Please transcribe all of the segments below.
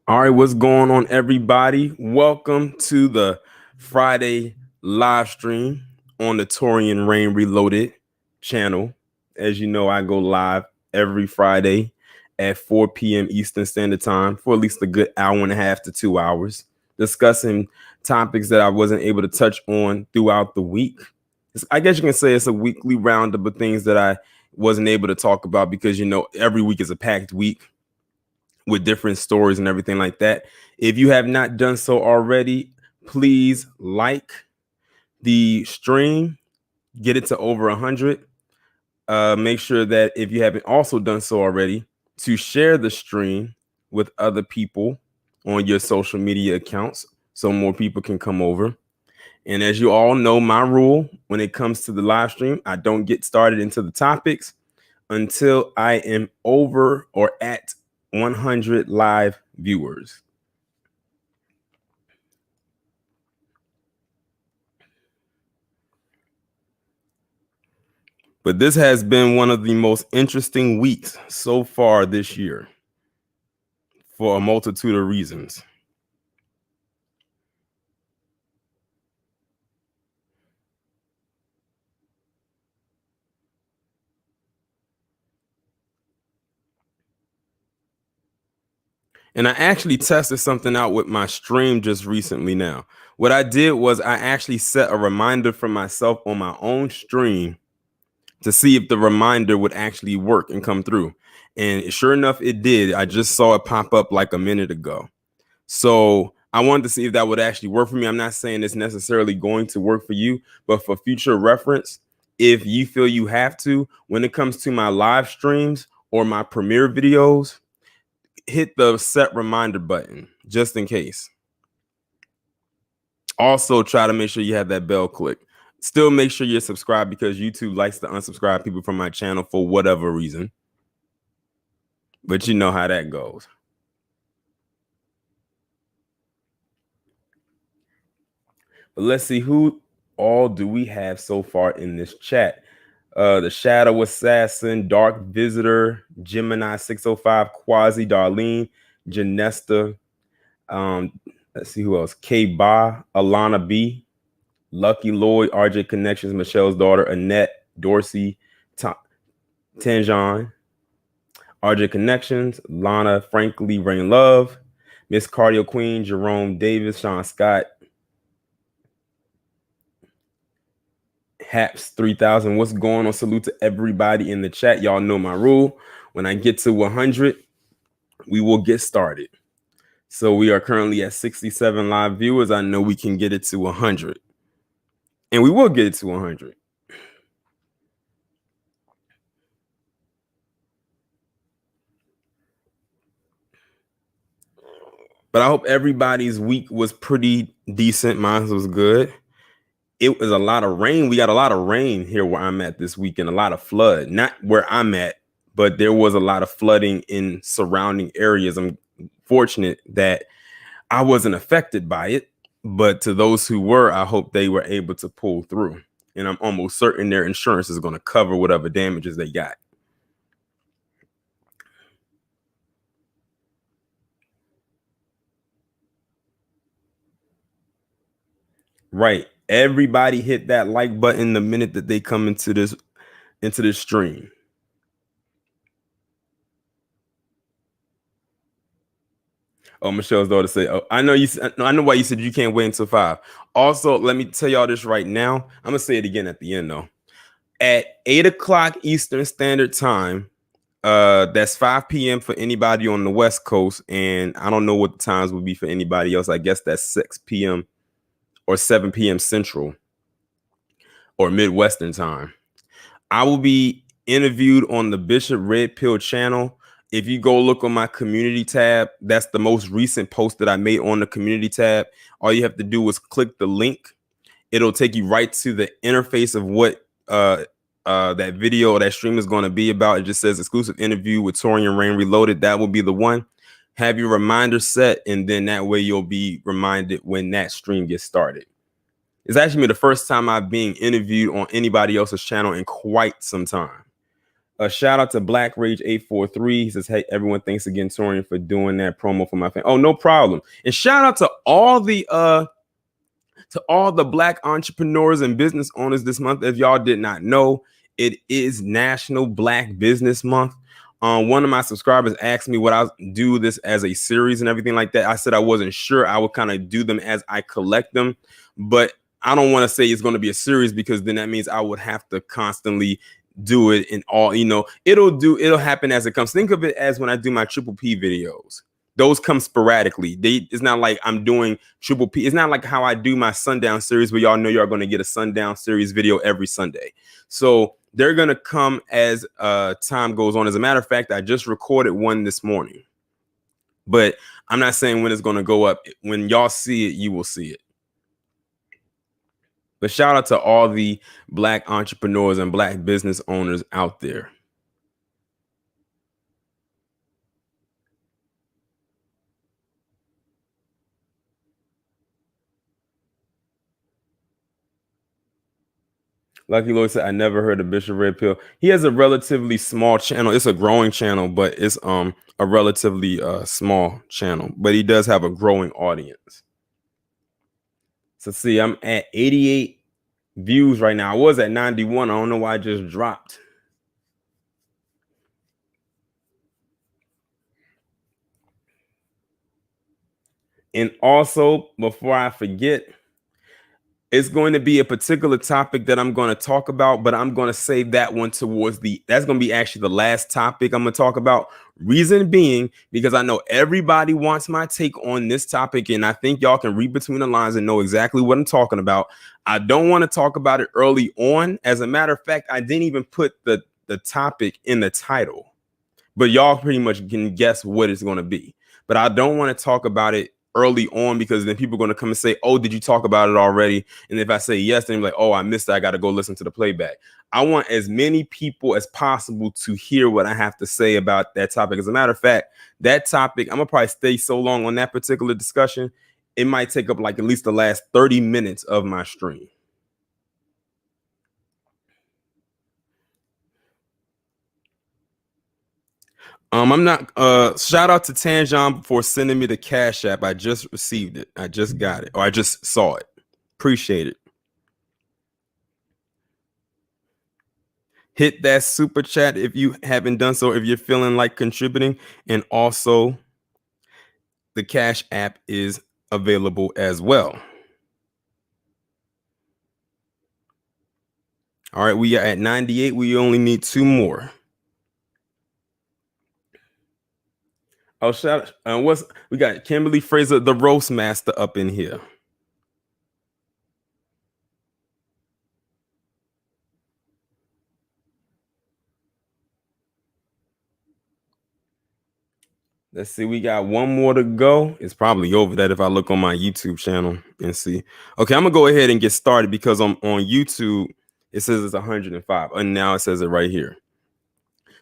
All right, what's going on, everybody? Welcome to the Friday live stream on the Taurean Rain Reloaded channel. As you know, I go live every Friday at 4 p.m. Eastern Standard Time for at least a good hour and a half to 2 hours, discussing topics that I wasn't able to touch on throughout the week. I guess you can say it's a weekly roundup of things that I wasn't able to talk about because, every week is a packed week with different stories and everything like that. If you have not done so already, please like the stream, get it to over 100. Make sure that if you haven't also done so already, to share the stream with other people on your social media accounts so more people can come over. And as you all know, my rule when it comes to the live stream, I don't get started into the topics until I am over or at 100 live viewers. But this has been one of the most interesting weeks so far this year for a multitude of reasons. And I actually tested something out with my stream just recently now. What I did was I actually set a reminder for myself on my own stream to see if the reminder would actually work and come through. And sure enough, it did. I just saw it pop up like a minute ago. So I wanted to see if that would actually work for me. I'm not saying it's necessarily going to work for you, but for future reference, if you feel you have to, when it comes to my live streams or my premiere videos, hit the set reminder button just in case. Also, try to make sure you have that bell click. Still make sure you're subscribed because YouTube likes to unsubscribe people from my channel for whatever reason. But you know how that goes. But let's see, who all do we have so far in this chat? The Shadow Assassin, Dark Visitor, Gemini 605, Quasi Darlene, Janesta. Let's see who else. K Ba, Alana B, Lucky Lloyd, RJ Connections, Michelle's daughter, Annette, Dorsey, Tanjan, RJ Connections, Lana, Frankly, Rain Love, Miss Cardio Queen, Jerome Davis, Sean Scott, Haps 3000. What's going on? Salute to everybody in the chat. Y'all know my rule. When I get to 100, we will get started. So we are currently at 67 live viewers. I know we can get it to 100. And we will get it to 100. But I hope everybody's week was pretty decent. Mine was good. It was a lot of rain. We got a lot of rain here where I'm at this weekend, a lot of flood. Not where I'm at, but there was a lot of flooding in surrounding areas. I'm fortunate that I wasn't affected by it, but to those who were, I hope they were able to pull through. And I'm almost certain their insurance is going to cover whatever damages they got. Right. Everybody hit that like button the minute that they come into this stream. Oh, Michelle's daughter said, "Oh, I know you. I know why you said you can't wait until 5." Also, let me tell y'all this right now. I'm gonna say it again at the end though. At 8 o'clock Eastern Standard Time, that's 5 p.m. for anybody on the West Coast, and I don't know what the times would be for anybody else. I guess that's 6 p.m. or 7 p.m. Central or Midwestern time. I will be interviewed on the Bishop Red Pill channel. If you go look on my community tab, that's the most recent post that I made on the community tab. All you have to do is click the link. It'll take you right to the interface of what that video or that stream is going to be about. It just says exclusive interview with Taurean Rain Reloaded. That will be the one. Have your reminder set, and then that way you'll be reminded when that stream gets started. It's actually the first time I've been interviewed on anybody else's channel in quite some time. A shout out to Black Rage 843. He says, "Hey, everyone, thanks again, Taurean, for doing that promo for my fan." Oh, no problem. And shout out to all the Black entrepreneurs and business owners this month. If y'all did not know, it is National Black Business Month. One of my subscribers asked me would I do this as a series and everything like that. I said I wasn't sure. I would kind of do them as I collect them, but I don't want to say it's going to be a series because then that means I would have to constantly do it in all, it'll happen as it comes. Think of it as when I do my Triple P videos. Those come sporadically. It's not like I'm doing Triple P. It's not like how I do my Sundown series where y'all know you're going to get a Sundown series video every Sunday. So they're going to come as time goes on. As a matter of fact, I just recorded one this morning, but I'm not saying when it's going to go up. When y'all see it, you will see it. But shout out to all the Black entrepreneurs and Black business owners out there. Lucky Lloyd said, "I never heard of Bishop Red Pill." He has a relatively small channel. It's a growing channel, but it's a relatively small channel. But he does have a growing audience. So see, I'm at 88 views right now. I was at 91. I don't know why I just dropped. And also, before I forget, it's going to be a particular topic that I'm going to talk about, but I'm going to save that one towards that's going to be actually the last topic I'm going to talk about. Reason being, because I know everybody wants my take on this topic, and I think y'all can read between the lines and know exactly what I'm talking about. I don't want to talk about it early on. As a matter of fact, I didn't even put the topic in the title, but y'all pretty much can guess what it's going to be. But I don't want to talk about it early on because then people are going to come and say, "Oh, did you talk about it already?" And if I say yes, then I'm like, "Oh, I missed it. I got to go listen to the playback." I want as many people as possible to hear what I have to say about that topic. As a matter of fact, that topic, I'm going to probably stay so long on that particular discussion. It might take up like at least the last 30 minutes of my stream. I'm not shout out to Tanjan for sending me the Cash App. I just received it. I just got it, or I just saw it. Appreciate it. Hit that super chat if you haven't done so, if you're feeling like contributing. And also, the Cash App is available as well. All right, we are at 98. We only need 2 more. Oh, shout out. We got Kimberly Fraser, the roast master, up in here. Let's see. We got 1 more to go. It's probably over that if I look on my YouTube channel and see. Okay, I'm gonna go ahead and get started because on YouTube it says it's 105, and now it says it right here.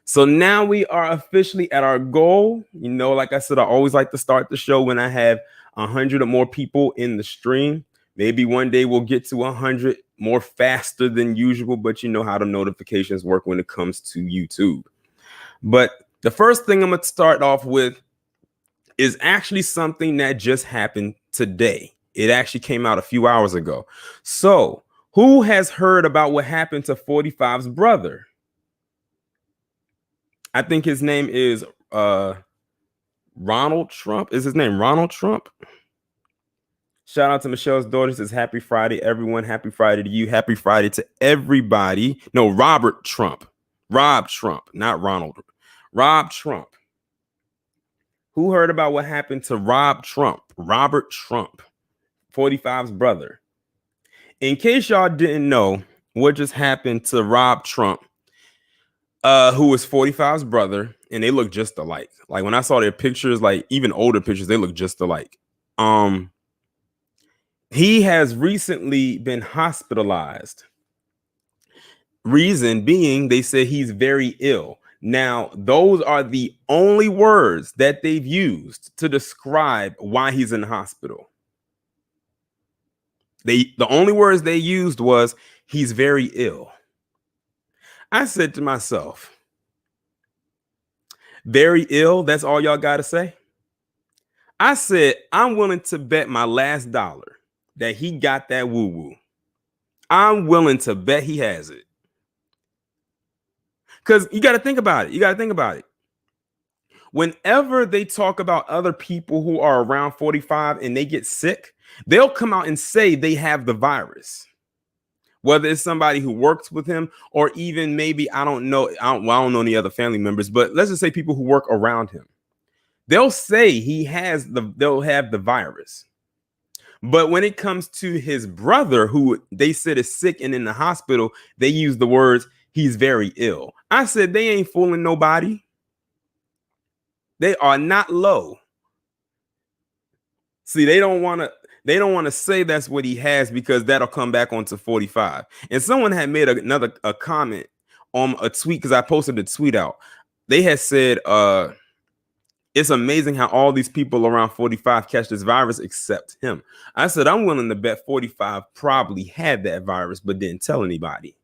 So now we are officially at our goal. Like I said, I always like to start the show when I have 100 or more people in the stream. Maybe one day we'll get to 100 more faster than usual, but you know how the notifications work when it comes to YouTube. But the first thing I'm going to start off with is actually something that just happened today. It actually came out a few hours ago. So who has heard about what happened to 45's brother? I think his name is Ronald Trump. Is his name Ronald Trump? Shout out to Michelle's daughter. Says happy Friday, everyone. Happy Friday to you. Happy Friday to everybody. No, Robert Trump. Rob Trump, not Ronald. Rob Trump. Who heard about what happened to Rob Trump? Robert Trump, 45's brother. In case y'all didn't know what just happened to Rob Trump, who was 45's brother, and they look just alike. Like when I saw their pictures, like even older pictures, they look just alike. He has recently been hospitalized. Reason being, they said he's very ill. Now, those are the only words that they've used to describe why he's in the hospital. The only words they used was he's very ill. I said to myself, Very ill. That's all y'all got to say. I said, I'm willing to bet my last dollar that he got that woo woo. I'm willing to bet he has it. Because you got to think about it. You got to think about it. Whenever they talk about other people who are around 45 and they get sick, they'll come out and say they have the virus. Whether it's somebody who works with him or even maybe, I don't know any other family members, but let's just say people who work around him. They'll say they'll have the virus. But when it comes to his brother, who they said is sick and in the hospital, they use the words, he's very ill. I said, they ain't fooling nobody. They are not low. See, they don't want to say that's what he has because that'll come back onto 45. And someone had made a comment on a tweet because I posted a tweet out. They had said, it's amazing how all these people around 45 catch this virus except him. I said, I'm willing to bet 45 probably had that virus but didn't tell anybody.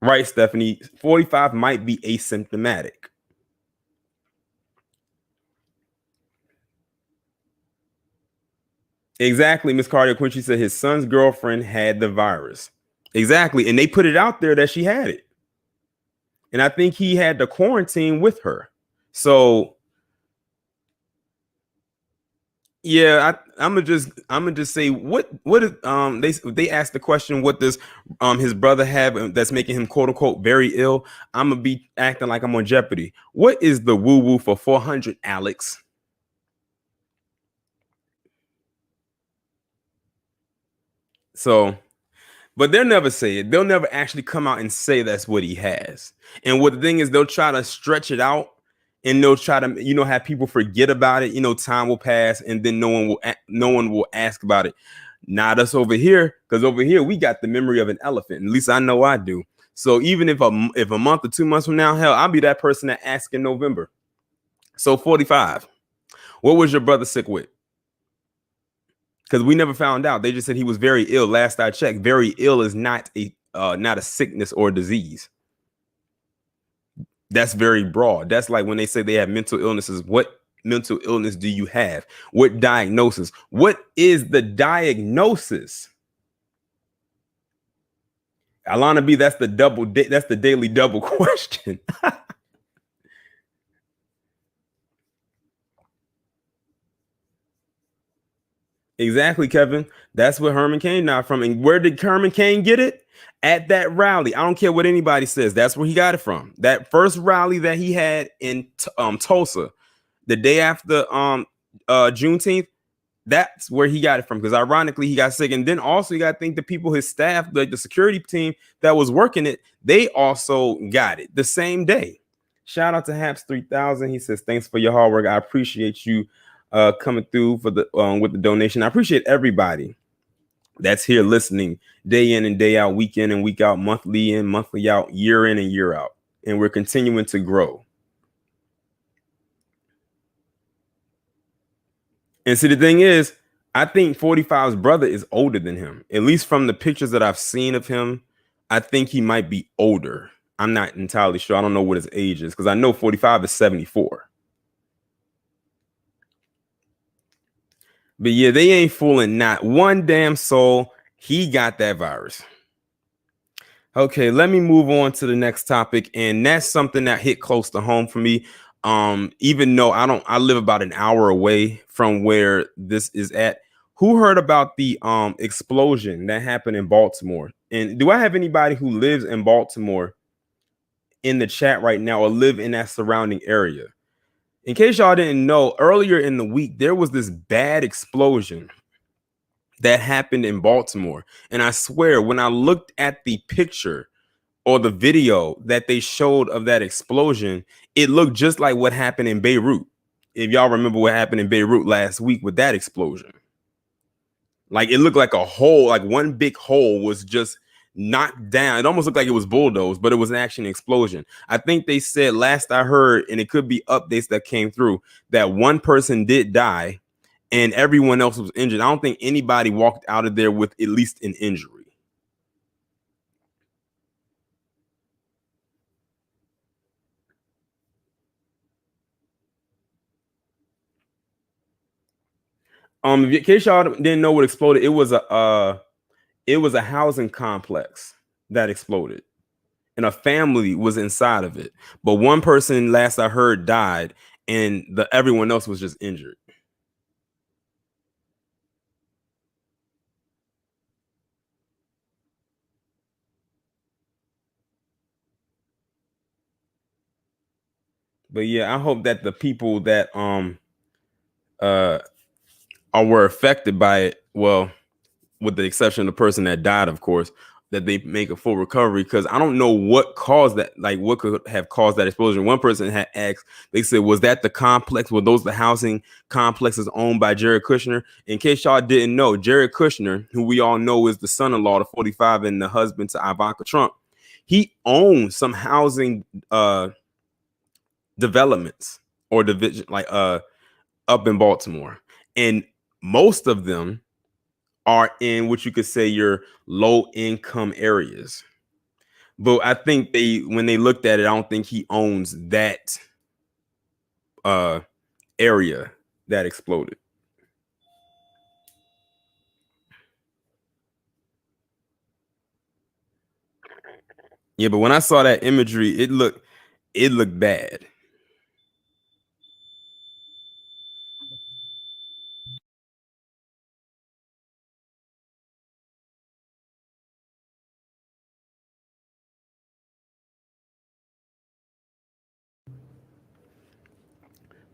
Right, Stephanie? 45 might be asymptomatic. Exactly, Miss Cardia Quincy said his son's girlfriend had the virus. Exactly, and they put it out there that she had it. And I think he had to quarantine with her. So yeah, I'm gonna just say what is they asked the question, what does his brother have that's making him quote unquote very ill? I'm gonna be acting like I'm on Jeopardy. What is the woo woo for 400, Alex? So, but they'll never say it. They'll never actually come out and say that's what he has. And what the thing is, they'll try to stretch it out and they'll try to, have people forget about it. Time will pass and then no one will ask about it. Not us over here, because over here we got the memory of an elephant. At least I know I do. So even if a month or 2 months from now, hell, I'll be that person that asks in November. So 45. What was your brother sick with? Because we never found out. They just said he was very ill. Last I checked, very ill is not a sickness or disease. That's very broad. That's like when they say they have mental illnesses. What mental illness do you have? What diagnosis? What is the diagnosis? Alana B, that's the daily double question. Exactly, Kevin. That's where Herman Cain got from. And where did Herman Cain get it? At that rally. I don't care what anybody says. That's where he got it from. That first rally that he had in Tulsa, the day after Juneteenth, that's where he got it from. Because ironically, he got sick. And then also you got to think the people, his staff, like the security team that was working it, they also got it the same day. Shout out to Haps 3000. He says, thanks for your hard work. I appreciate you coming through for the with the donation. I appreciate everybody that's here listening day in and day out, week in and week out, monthly in, monthly out, year in and year out. And we're continuing to grow. And see, the thing is, I think 45's brother is older than him. At least from the pictures that I've seen of him, I think he might be older. I'm not entirely sure. I don't know what his age is because I know 45 is 74. But yeah, they ain't fooling not one damn soul. He got that virus. Okay, let me move on to the next topic. And that's something that hit close to home for me. Even though I live about an hour away from where this is at. Who heard about the explosion that happened in Baltimore? And do I have anybody who lives in Baltimore in the chat right now or live in that surrounding area? In case y'all didn't know, earlier in the week, there was this bad explosion that happened in Baltimore. And I swear, when I looked at the picture or the video that they showed of that explosion, it looked just like what happened in Beirut. If y'all remember what happened in Beirut last week with that explosion. Like it looked like a hole, like one big hole was just knocked down. It almost looked like it was bulldozed, but it was an actual explosion. I think they said, last I heard, and it could be updates that came through, that one person did die and everyone else was injured. I don't think anybody walked out of there with at least an injury. In case y'all didn't know what exploded, it was a housing complex that exploded, and a family was inside of it. But one person, last I heard, died, and everyone else was just injured. But yeah, I hope that the people that uh were affected by it, well, with the exception of the person that died, of course, that they make a full recovery, because I don't know what caused that, like what could have caused that explosion. One person had asked, they said, was that the complex? Were those the housing complexes owned by Jared Kushner? In case y'all didn't know, Jared Kushner, who we all know is the son-in-law to 45 and the husband to Ivanka Trump, he owns some housing developments or division, like up in Baltimore. And most of them are in what you could say your low income areas. But I think when they looked at it, I don't think he owns that area that exploded. Yeah, but when I saw that imagery, it looked bad.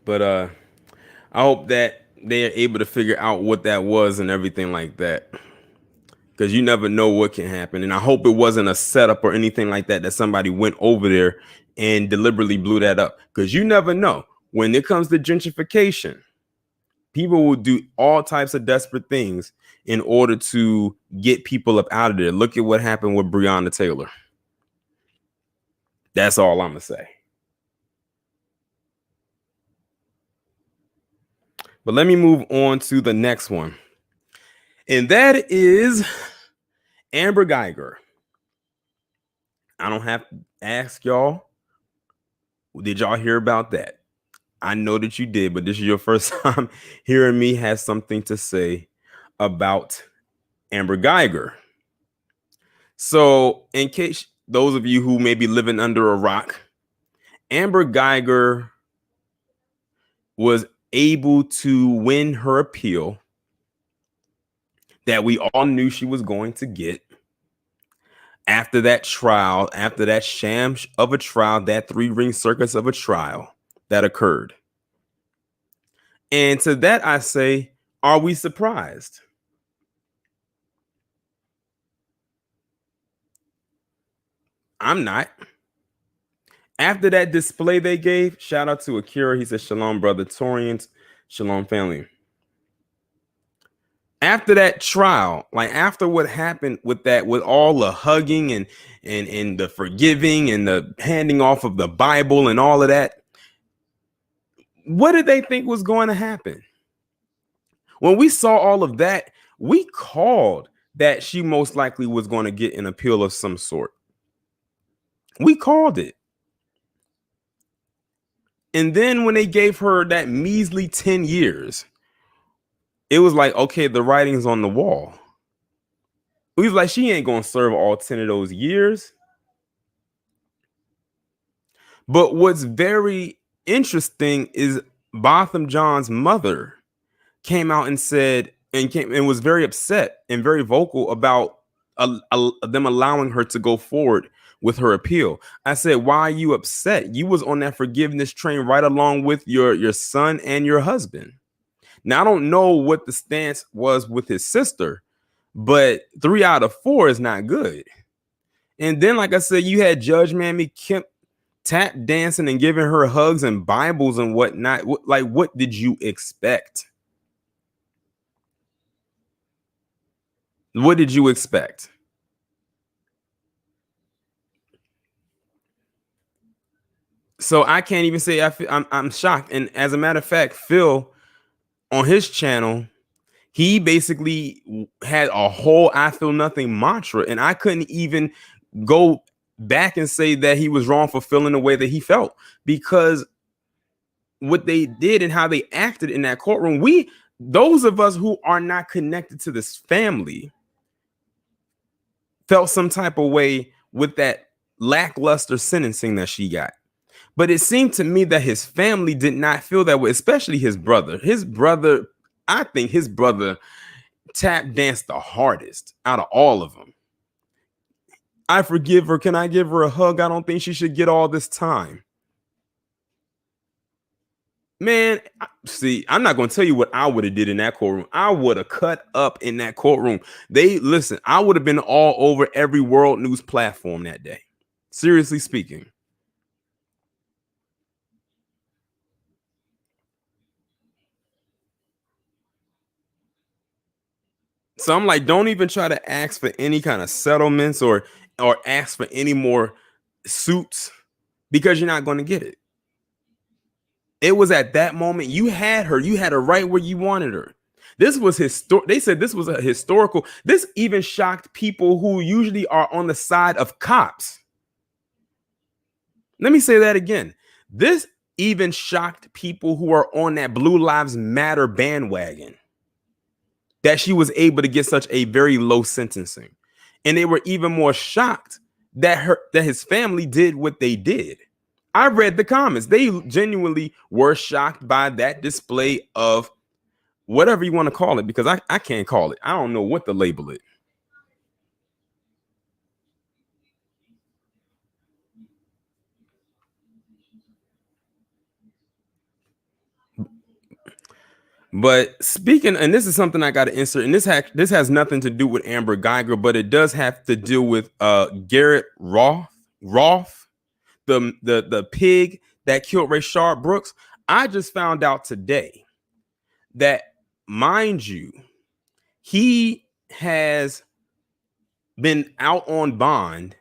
But I hope that they are able to figure out what that was and everything like that, because you never know what can happen. And I hope it wasn't a setup or anything like that, that somebody went over there and deliberately blew that up, because you never know. When it comes to gentrification, people will do all types of desperate things in order to get people up out of there. Look at what happened with Breonna Taylor. That's all I'm gonna say. But let me move on to the next one, and that is Amber Geiger. I don't have to ask y'all, did y'all hear about that? I know that you did, but this is your first time hearing me have something to say about Amber Geiger. So, in case those of you who may be living under a rock, Amber Geiger was able to win her appeal that we all knew she was going to get after that trial, after that sham of a trial, that 3-ring circus of a trial that occurred. And to that I say, are we surprised? I'm not. After that display they gave, shout out to Akira. He said, "Shalom, brother Taurean, shalom, family." After that trial, like after what happened with that, with all the hugging and the forgiving and the handing off of the Bible and all of that, what did they think was going to happen? When we saw all of that, we called that she most likely was going to get an appeal of some sort. We called it. And then when they gave her that measly 10 years, it was like, okay, the writing's on the wall. We was like, she ain't gonna serve all 10 of those years. But what's very interesting is Botham John's mother came out and said, and was very upset and very vocal about them allowing her to go forward with her appeal. I said, why are you upset? You was on that forgiveness train right along with your son and your husband. Now, I don't know what the stance was with his sister, but 3 out of 4 is not good. And then, like I said, you had Judge Mammy Kemp tap dancing and giving her hugs and Bibles and whatnot. Like, what did you expect? What did you expect? So I can't even say I'm shocked. And as a matter of fact, Phil on his channel, he basically had a whole "I feel nothing" mantra, and I couldn't even go back and say that he was wrong for feeling the way that he felt, because what they did and how they acted in that courtroom, those of us who are not connected to this family felt some type of way with that lackluster sentencing that she got. But it seemed to me that his family did not feel that way, especially his brother. I think his brother tap danced the hardest out of all of them. I forgive her. Can I give her a hug? I don't think she should get all this time. Man, see, I'm not going to tell you what I would have did in that courtroom. I would have cut up in that courtroom. Listen, I would have been all over every world news platform that day. Seriously speaking. So I'm like, don't even try to ask for any kind of settlements or ask for any more suits because you're not going to get it. It was at that moment you had her right where you wanted her. This was they said this was a historical. This even shocked people who usually are on the side of cops. Let me say that again. This even shocked people who are on that Blue Lives Matter bandwagon, that she was able to get such a very low sentencing. And they were even more shocked that his family did what they did. I read the comments. They genuinely were shocked by that display of whatever you want to call it, because I can't call it. I don't know what to label it. But speaking, and this is something I got to insert, and this has nothing to do with Amber Geiger, but it does have to do with Garrett Roth, the pig that killed Rayshard Brooks. I just found out today that, mind you, he has been out on bond,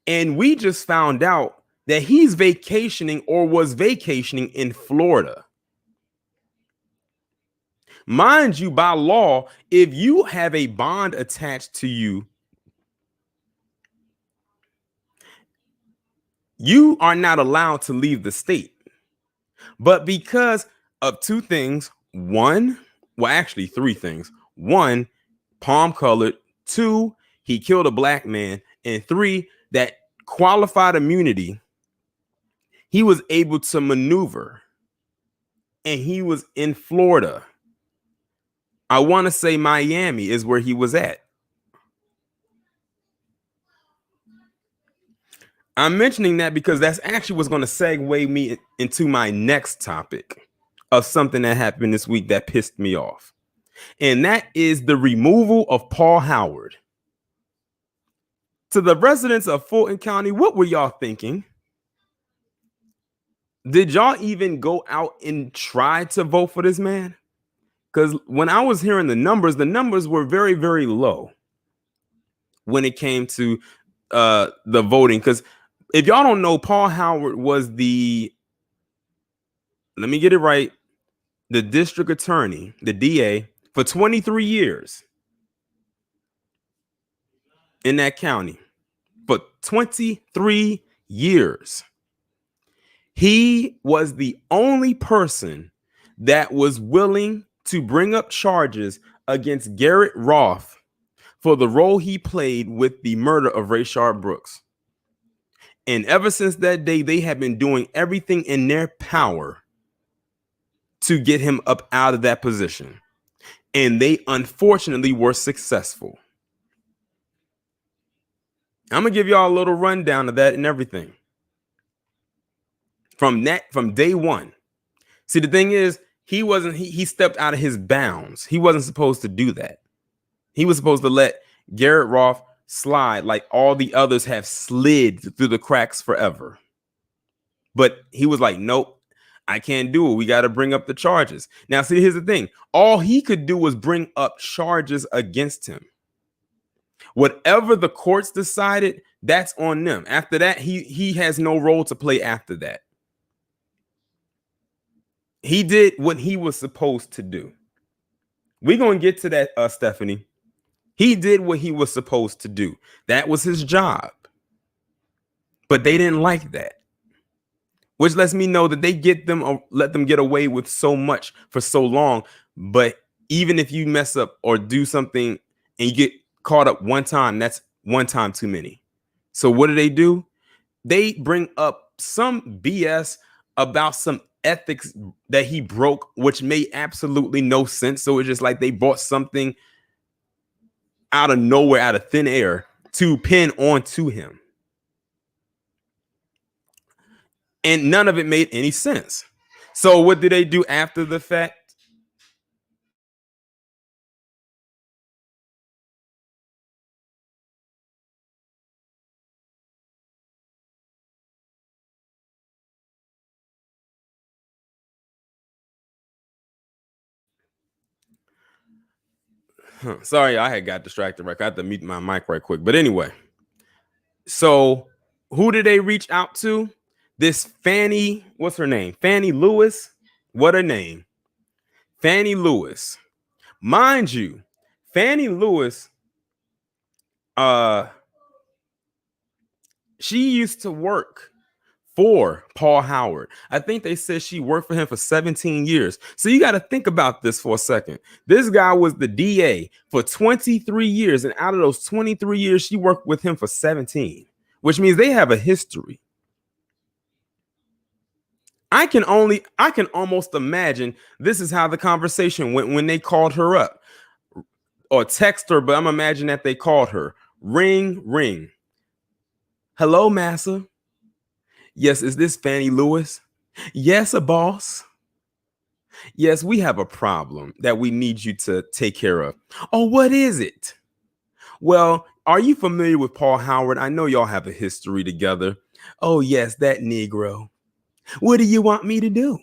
and we just found out that he's vacationing or was vacationing in Florida. Mind you, by law, if you have a bond attached to you, you are not allowed to leave the state. But because of two things, three things. One, palm colored. Two, he killed a black man. And three, that qualified immunity, he was able to maneuver. And he was in Florida. I want to say Miami is where he was at. I'm mentioning that because that's actually what's going to segue me into my next topic of something that happened this week that pissed me off. And that is the removal of Paul Howard. To the residents of Fulton County, what were y'all thinking? Did y'all even go out and try to vote for this man? Because when I was hearing the numbers were very, very low when it came to the voting. Because if y'all don't know, Paul Howard was let me get it right, the district attorney, the DA, for 23 years in that county. For 23 years. He was the only person that was willing to bring up charges against Garrett Roth for the role he played with the murder of Rayshard Brooks. And ever since that day, they have been doing everything in their power to get him up out of that position. And they unfortunately were successful. I'm going to give y'all a little rundown of that and everything. From day one. See, the thing is, he stepped out of his bounds. He wasn't supposed to do that. He was supposed to let Garrett Roth slide like all the others have slid through the cracks forever. But he was like, nope, I can't do it. We got to bring up the charges. Now, see, here's the thing. All he could do was bring up charges against him. Whatever the courts decided, that's on them. After that, he has no role to play after that. He did what he was supposed to do. We're going to get to that, Stephanie. He did what he was supposed to do. That was his job. But they didn't like that. Which lets me know that they let them get away with so much for so long. But even if you mess up or do something and you get caught up one time, that's one time too many. So what do? They bring up some BS about some ethics that he broke, which made absolutely no sense. So it's just like they brought something out of nowhere, out of thin air, to pin onto him. And none of it made any sense. So what do they do after the fact? Sorry, I had got distracted. Right, I had to mute my mic right quick. But anyway, so who did they reach out to? This Fannie, what's her name? Fannie Lewis. What her name? Fannie Lewis. Mind you, Fannie Lewis, she used to work for Paul Howard. I think they said she worked for him for 17 years. So you got to think about this for a second. This guy was the DA for 23 years. And out of those 23 years, she worked with him for 17, which means they have a history. I can almost imagine this is how the conversation went when they called her up or text her, but I'm imagining that they called her. Ring, ring. Hello, massa. Yes, is this Fannie Lewis? Yes, a boss. Yes, we have a problem that we need you to take care of. Oh, what is it? Well, are you familiar with Paul Howard? I know y'all have a history together. Oh, yes, that Negro. What do you want me to do?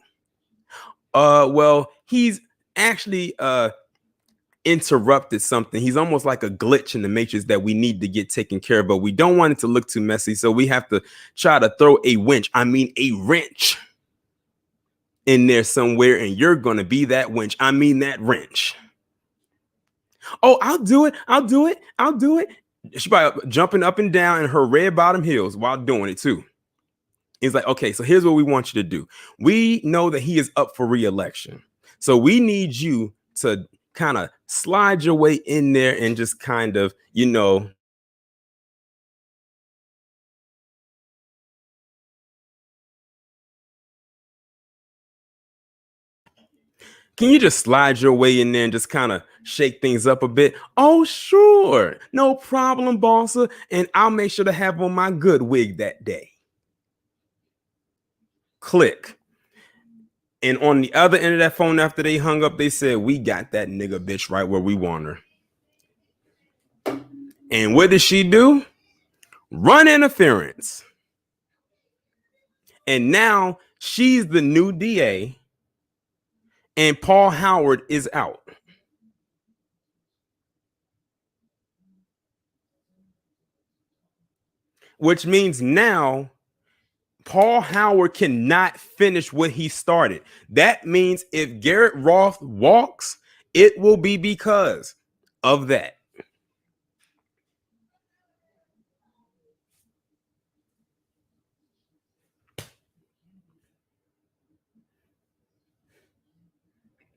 Well, he's actually interrupted something. He's almost like a glitch in the matrix that we need to get taken care of, but we don't want it to look too messy. So we have to try to throw a wrench in there somewhere, and you're gonna be that that wrench. Oh, I'll do it. She's probably jumping up and down in her red bottom heels while doing it too. He's like, okay, so here's what we want you to do. We know that he is up for re-election, so we need you to kind of slide your way in there and just kind of, can you just slide your way in there and just kind of shake things up a bit? Oh, sure. No problem, bossa. And I'll make sure to have on my good wig that day. Click. And on the other end of that phone, after they hung up, they said, we got that nigga bitch right where we want her. And what did she do? Run interference. And now she's the new DA. And Paul Howard is out. Which means now Paul Howard cannot finish what he started. That means if Garrett Roth walks, it will be because of that.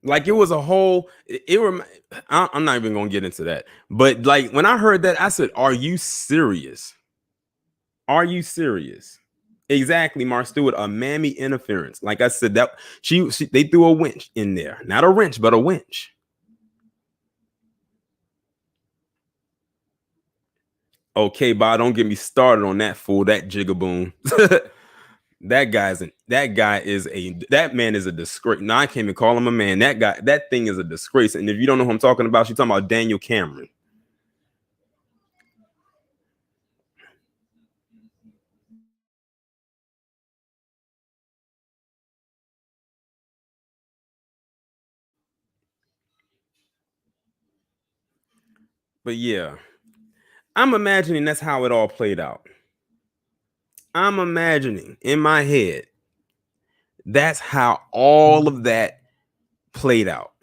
Like it was a whole, I'm not even going to get into that. But like when I heard that, I said, are you serious? Are you serious? Exactly, Mark Stewart, a mammy interference. Like I said, that they threw a winch in there. Not a wrench, but a winch. Okay, Bob, don't get me started on that fool, that jigaboom. That man is a disgrace. No, I can't even call him a man. That thing is a disgrace. And if you don't know who I'm talking about, you're talking about Daniel Cameron. But yeah, I'm imagining that's how it all played out. I'm imagining in my head that's how all of that played out.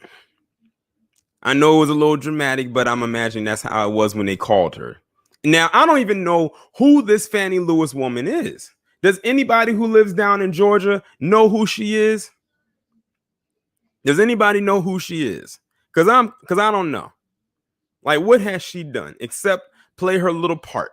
I know it was a little dramatic, but I'm imagining that's how it was when they called her. Now, I don't even know who this Fannie Lewis woman is. Does anybody who lives down in Georgia know who she is? Does anybody know who she is? Because I don't know. Like, what has she done except play her little part?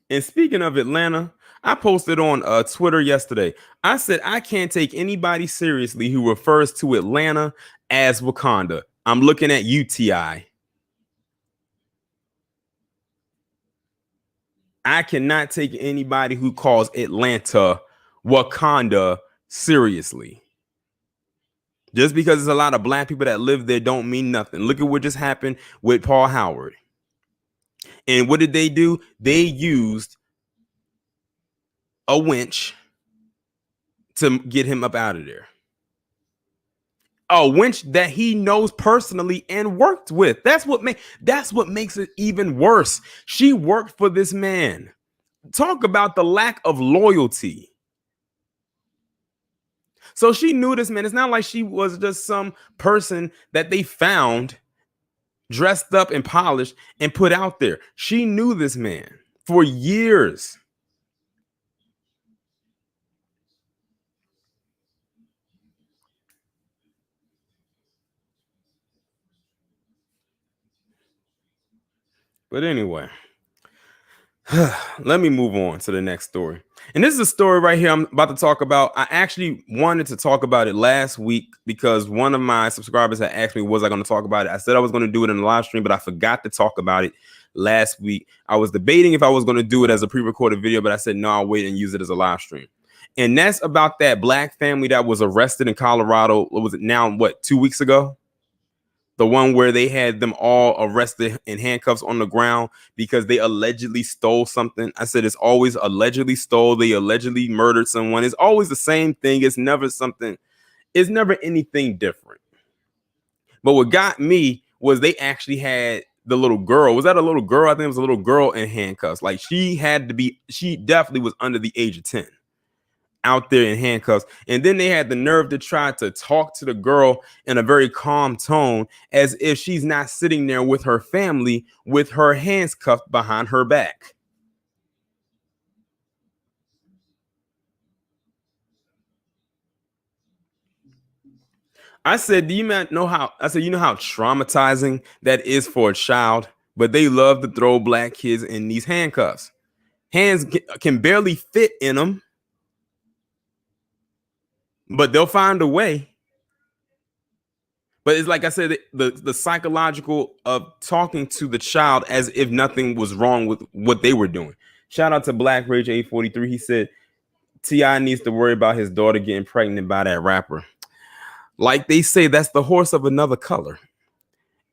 And speaking of Atlanta, I posted on Twitter yesterday. I said I can't take anybody seriously who refers to Atlanta as Wakanda. I'm looking at UTI. I cannot take anybody who calls Atlanta Wakanda seriously. Just because there's a lot of black people that live there don't mean nothing. Look at what just happened with Paul Howard. And what did they do? They used a winch to get him up out of there. A winch that he knows personally and worked with. That's what makes it even worse. She worked for this man. Talk about the lack of loyalty. So she knew this man. It's not like she was just some person that they found dressed up and polished and put out there. She knew this man for years. But anyway, let me move on to the next story. And this is a story right here I'm about to talk about. I actually wanted to talk about it last week because one of my subscribers had asked me, was I going to talk about it? I said I was going to do it in the live stream, but I forgot to talk about it last week. I was debating if I was going to do it as a pre-recorded video, but I said, no, I'll wait and use it as a live stream. And that's about that black family that was arrested in Colorado. What was it now? 2 weeks ago? The one where they had them all arrested in handcuffs on the ground because they allegedly stole something. I said it's always allegedly stole. They allegedly murdered someone. It's always the same thing. It's never something. It's never anything different. But what got me was they actually had the little girl. Was that a little girl? I think it was a little girl in handcuffs. Like she definitely was under the age of 10. Out there in handcuffs. And then they had the nerve to try to talk to the girl in a very calm tone as if she's not sitting there with her family with her hands cuffed behind her back. I said, do you know how you know how traumatizing that is for a child? But they love to throw black kids in these handcuffs. Hands can barely fit in them, but they'll find a way. But it's like I said, the psychological of talking to the child as if nothing was wrong with what they were doing. Shout out to Black Rage 843. He said T.I. needs to worry about his daughter getting pregnant by that rapper. Like they say, that's the horse of another color.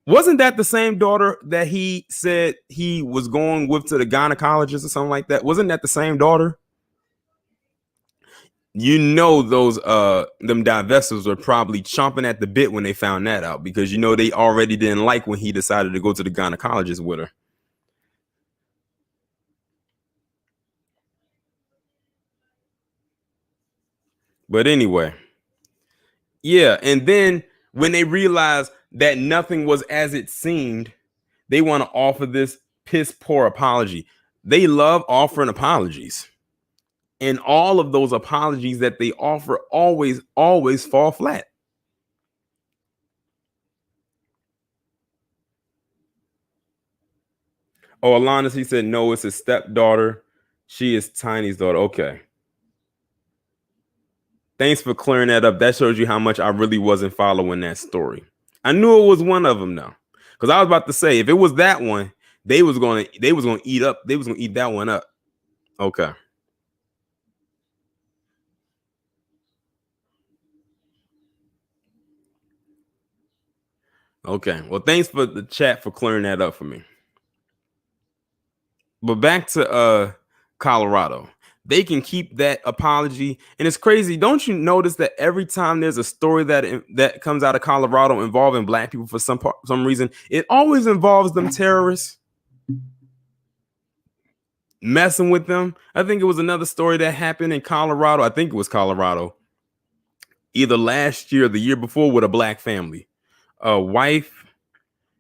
Wasn't that the same daughter that he said he was going with to the gynecologist or something like that? Wasn't that the same daughter? You know those them divestors were probably chomping at the bit when they found that out, because you know they already didn't like when he decided to go to the gynecologist with her. But anyway, yeah, and then when they realized that nothing was as it seemed, they want to offer this piss poor apology. They love offering apologies. And all of those apologies that they offer always fall flat. Oh, Alanis, he said, no, it's his stepdaughter. She is Tiny's daughter. Okay. Thanks for clearing that up. That shows you how much I really wasn't following that story. I knew it was one of them though, because I was about to say if it was that one, they was gonna eat that one up. Okay. Okay. Well, thanks for the chat for clearing that up for me. But back to Colorado. They can keep that apology, and it's crazy. Don't you notice that every time there's a story that comes out of Colorado involving black people for some reason, it always involves them terrorists messing with them? I think it was another story that happened in Colorado. I think it was Colorado, either last year or the year before, with a black family, a wife.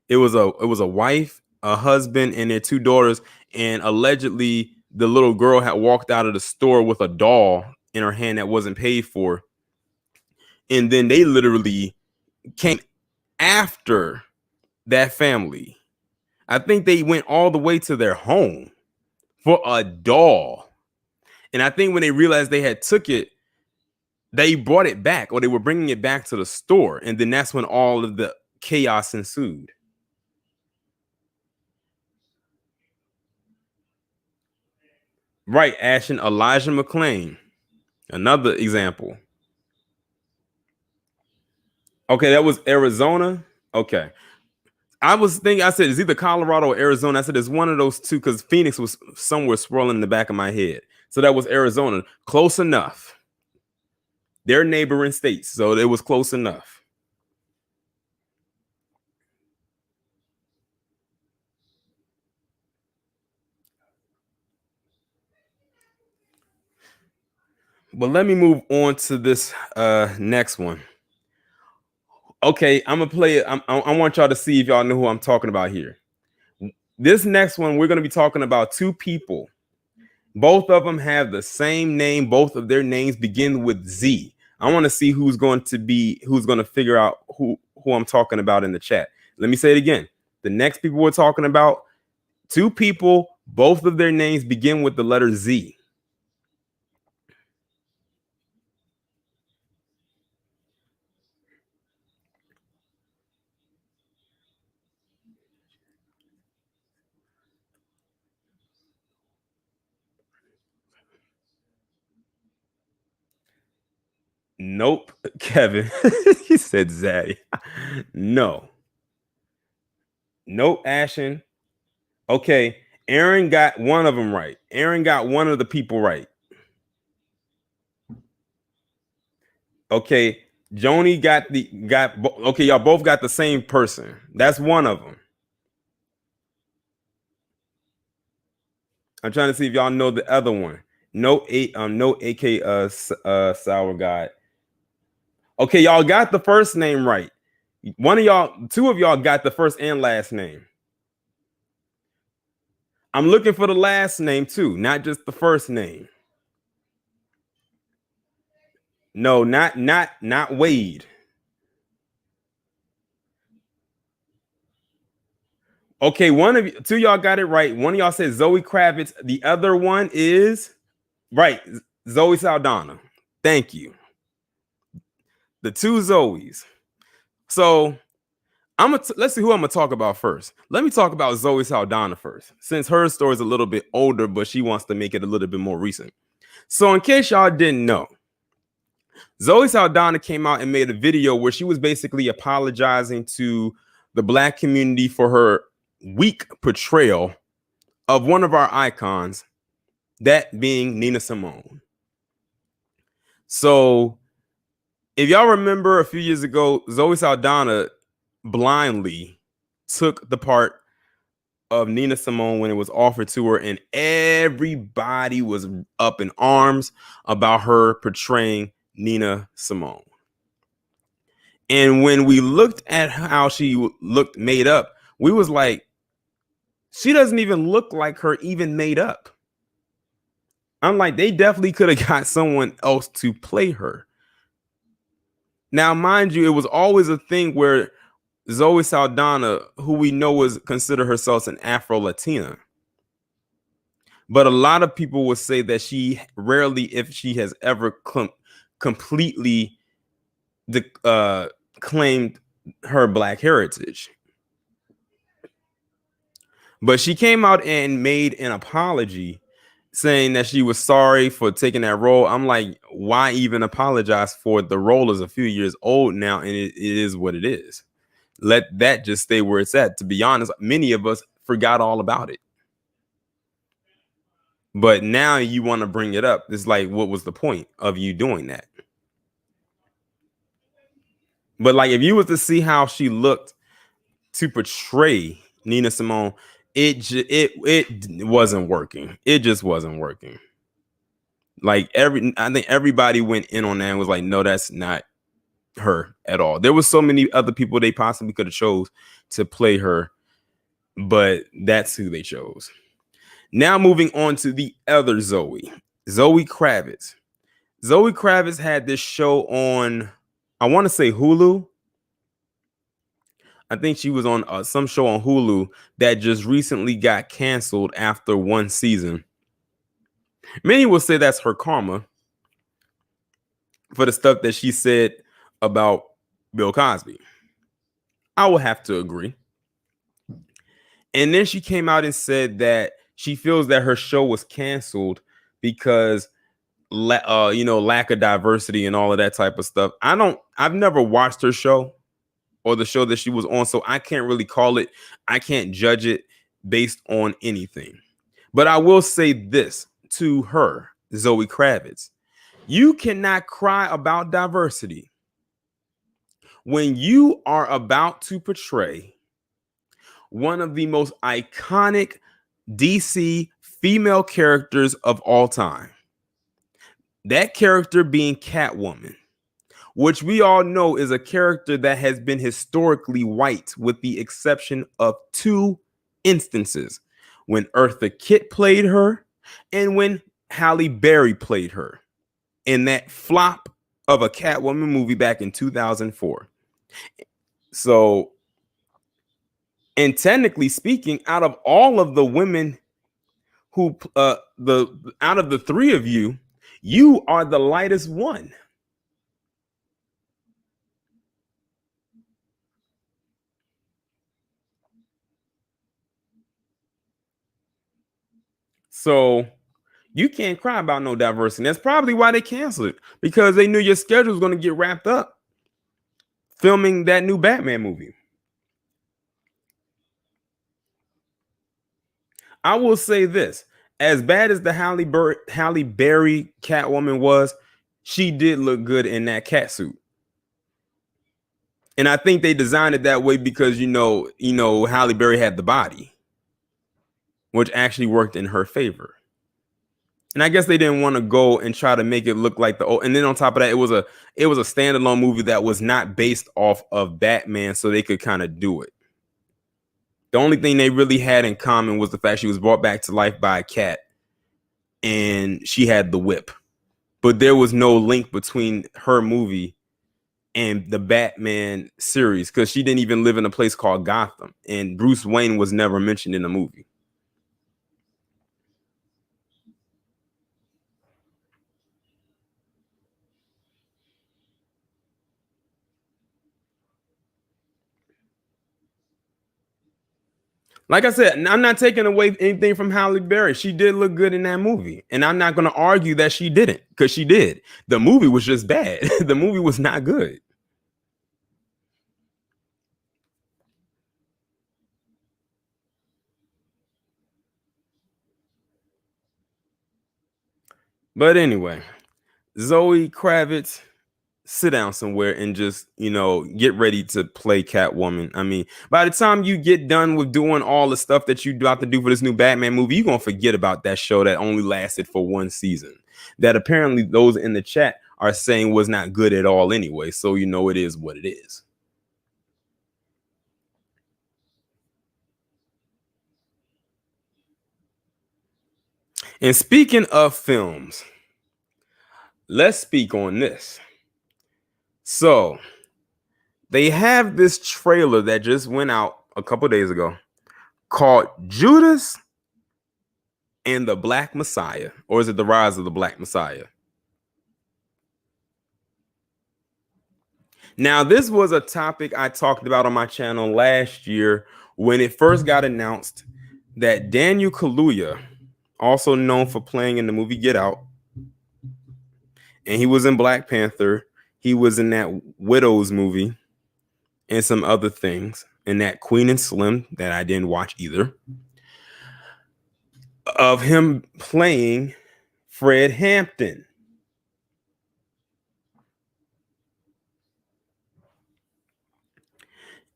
It was a wife, a husband, and their two daughters, and allegedly the little girl had walked out of the store with a doll in her hand that wasn't paid for. And then they literally came after that family. I think they went all the way to their home for a doll. And I think when they realized they had took it, they brought it back, or they were bringing it back to the store. And then that's when all of the chaos ensued. Right, Ashton, Elijah McClain. Another example. Okay, that was Arizona. Okay. I was thinking, I said, it's either Colorado or Arizona. I said, it's one of those two because Phoenix was somewhere swirling in the back of my head. So that was Arizona. Close enough. They're neighboring states, so it was close enough. But let me move on to this next one. Okay, I'm gonna play it. I want y'all to see if y'all know who I'm talking about here. This next one, we're gonna be talking about two people. Both of them have the same name. Both of their names begin with Z. I want to see who's going to figure out who I'm talking about in the chat. Let me say it again. The next people we're talking about, two people, both of their names begin with the letter Z. Nope, Kevin. He said Zaddy. No. Nope, Ashen. Okay, Aaron got one of them right. Aaron got one of the people right. Okay, Joni okay, y'all both got the same person. That's one of them. I'm trying to see if y'all know the other one. No, AK Sour God. Okay, y'all got the first name right. Two of y'all got the first and last name. I'm looking for the last name too, not just the first name. No, not Wade. Okay, two of y'all got it right. One of y'all said Zoe Kravitz. The other one is right, Zoe Saldana. Thank you. The two Zoes. So let's see who I'm gonna talk about first. Let me talk about Zoe Saldana first, since her story is a little bit older, but she wants to make it a little bit more recent. So, in case y'all didn't know, Zoe Saldana came out and made a video where she was basically apologizing to the Black community for her weak portrayal of one of our icons, that being Nina Simone. So, if y'all remember a few years ago, Zoe Saldana blindly took the part of Nina Simone when it was offered to her, and everybody was up in arms about her portraying Nina Simone. And when we looked at how she looked made up, we was like, she doesn't even look like her even made up. I'm like, they definitely could have got someone else to play her. Now, mind you, it was always a thing where Zoe Saldana, who we know was consider herself an Afro-Latina, but a lot of people would say that she rarely, if she has ever completely claimed her Black heritage. But she came out and made an apology saying that she was sorry for taking that role. I'm like, why even apologize for it? The role is a few years old now, and it is what it is. Let that just stay where it's at. To be honest, many of us forgot all about it. But now you want to bring it up. It's like, what was the point of you doing that? But like, if you was to see how she looked to portray Nina Simone, it wasn't working. It just wasn't working. Like I think everybody went in on that and was like, no, that's not her at all. There was so many other people they possibly could have chose to play her, but that's who they chose. Now moving on to the other Zoe Kravitz. Zoe Kravitz had this show on, I want to say Hulu. I think she was on some show on Hulu that just recently got canceled after one season. Many will say that's her karma for the stuff that she said about Bill Cosby. I will have to agree. And then she came out and said that she feels that her show was canceled because lack of diversity and all of that type of stuff. I've never watched her show or the show that she was on, so I can't really call it. I can't judge it based on anything. But I will say this to her, Zoe Kravitz. You cannot cry about diversity when you are about to portray one of the most iconic DC female characters of all time. That character being Catwoman, which we all know is a character that has been historically white, with the exception of two instances: when Eartha Kitt played her and when Halle Berry played her in that flop of a Catwoman movie back in 2004. So, and technically speaking, out of all of the women who out of the three of you, you are the lightest one. So you can't cry about no diversity. That's probably why they canceled it, because they knew your schedule was going to get wrapped up filming that new Batman movie. I will say this: as bad as the Halle Berry Catwoman was, she did look good in that cat suit. And I think they designed it that way because Halle Berry had the body, which actually worked in her favor. And I guess they didn't want to go and try to make it look like the old. And then on top of that, it was a standalone movie that was not based off of Batman, so they could kind of do it. The only thing they really had in common was the fact she was brought back to life by a cat, and she had the whip. But there was no link between her movie and the Batman series, because she didn't even live in a place called Gotham, and Bruce Wayne was never mentioned in the movie. Like I said, I'm not taking away anything from Halle Berry. She did look good in that movie, and I'm not going to argue that she didn't, because she did. The movie was just bad. The movie was not good. But anyway, Zoe Kravitz, sit down somewhere and just, get ready to play Catwoman. I mean, by the time you get done with doing all the stuff that you about to do for this new Batman movie, you're going to forget about that show that only lasted for one season, that apparently those in the chat are saying was not good at all anyway. So, it is what it is. And speaking of films, let's speak on this. So, they have this trailer that just went out a couple days ago called Judas and the Black Messiah. Or is it The Rise of the Black Messiah? Now, this was a topic I talked about on my channel last year when it first got announced that Daniel Kaluuya, also known for playing in the movie Get Out, and he was in Black Panther, he was in that Widows movie, and some other things, and that Queen and Slim that I didn't watch either, of him playing Fred Hampton.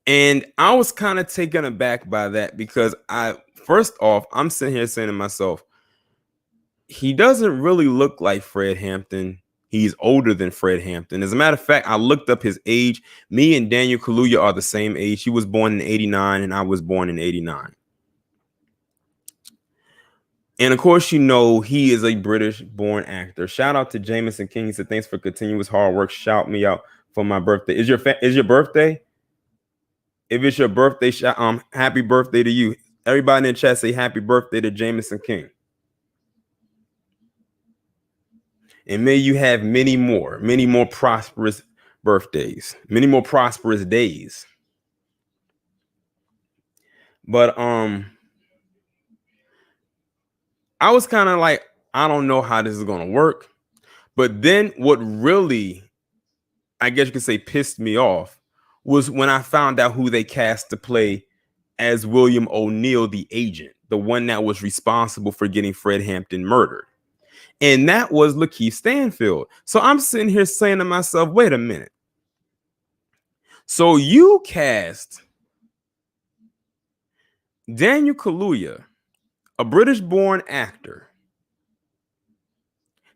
And I was kind of taken aback by that, because first off, I'm sitting here saying to myself, he doesn't really look like Fred Hampton. He's older than Fred Hampton. As a matter of fact, I looked up his age. Me and Daniel Kaluuya are the same age. He was born in 89 and I was born in 89. And of course, you know, he is a British born actor. Shout out to Jameson King. He said, thanks for continuous hard work. Shout me out for my birthday. Is your birthday? If it's your birthday, happy birthday to you. Everybody in the chat say happy birthday to Jameson King. And may you have many more prosperous birthdays, many more prosperous days. But I was kind of like, I don't know how this is gonna work. But then what really, I guess you could say, pissed me off was when I found out who they cast to play as William O'Neill, the agent, the one that was responsible for getting Fred Hampton murdered. And that was Lakeith Stanfield. So I'm sitting here saying to myself, wait a minute. So you cast Daniel Kaluuya, a British-born actor,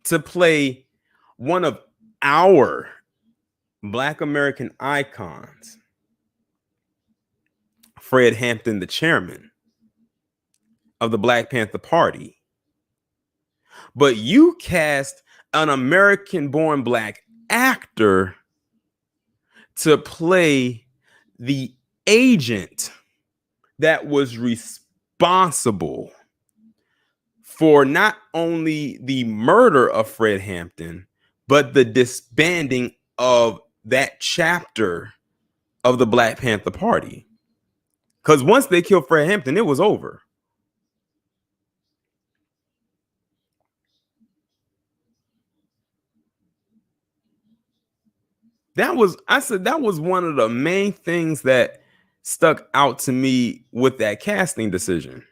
to play one of our Black American icons, Fred Hampton, the chairman of the Black Panther Party. But you cast an American-born Black actor to play the agent that was responsible for not only the murder of Fred Hampton, but the disbanding of that chapter of the Black Panther Party. Because once they killed Fred Hampton, it was over. That was one of the main things that stuck out to me with that casting decision.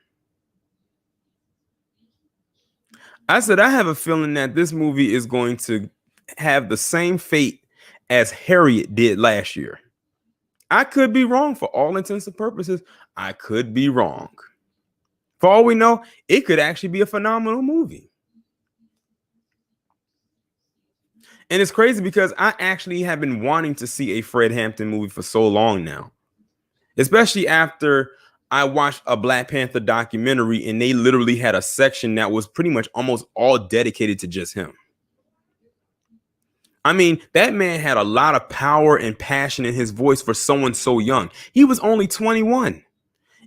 I said, I have a feeling that this movie is going to have the same fate as Harriet did last year. I could be wrong. For all intents and purposes, I could be wrong. For all we know, it could actually be a phenomenal movie. And it's crazy because I actually have been wanting to see a Fred Hampton movie for so long now, especially after I watched a Black Panther documentary and they literally had a section that was pretty much almost all dedicated to just him. I mean, that man had a lot of power and passion in his voice for someone so young. He was only 21.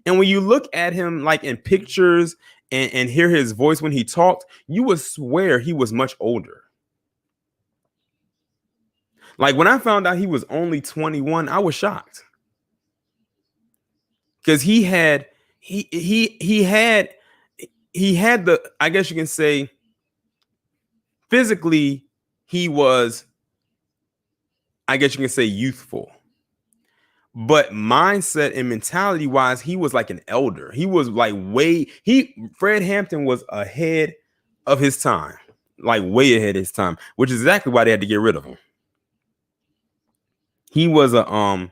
And when you look at him like in pictures and hear his voice when he talked, you would swear he was much older. Like when I found out he was only 21, I was shocked. Because he had the, I guess you can say, physically, he was, I guess you can say, youthful. But mindset and mentality wise, he was like an elder. He was like Fred Hampton was ahead of his time, like way ahead of his time, which is exactly why they had to get rid of him. He was a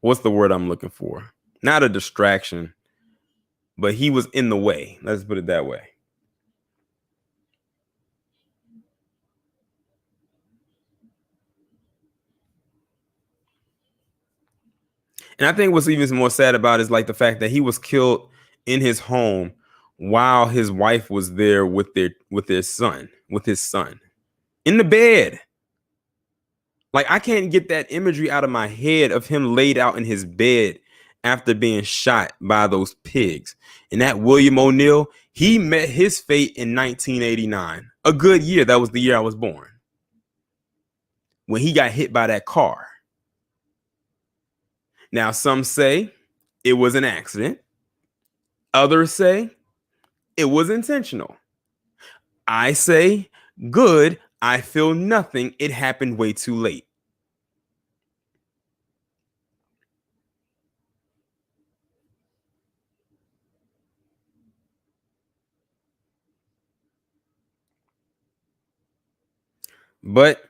what's the word I'm looking for? Not a distraction, but he was in the way. Let's put it that way. And I think what's even more sad about is like the fact that he was killed in his home while his wife was there with his son in the bed. Like I can't get that imagery out of my head of him laid out in his bed after being shot by those pigs. And that William O'Neill, he met his fate in 1989. A good year. That was the year I was born. When he got hit by that car. Now, some say it was an accident. Others say it was intentional. I say, good, I feel nothing. It happened way too late. But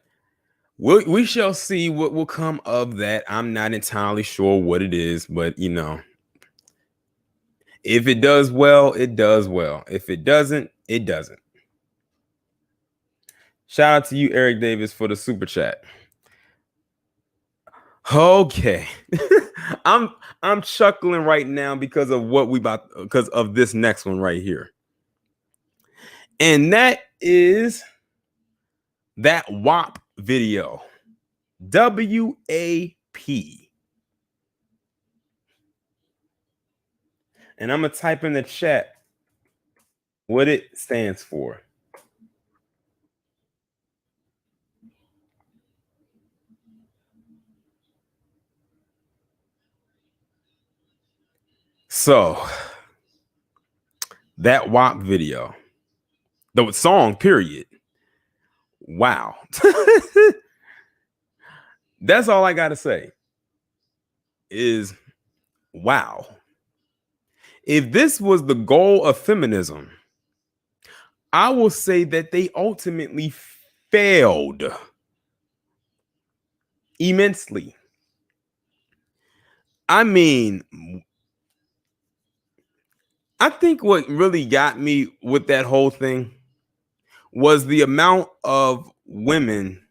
we shall see what will come of that. I'm not entirely sure what it is, but you know, if it does well, it does well. If it doesn't, it doesn't. Shout out to you, Eric Davis, for the super chat. Okay. I'm I'm chuckling right now because of what we about because of this next one right here. And that is that WAP video. WAP. And I'm gonna type in the chat what it stands for. So that WAP video, the song, period. Wow. That's all I gotta say is wow. If this was the goal of feminism, I will say that they ultimately failed immensely. I mean, I think what really got me with that whole thing was the amount of women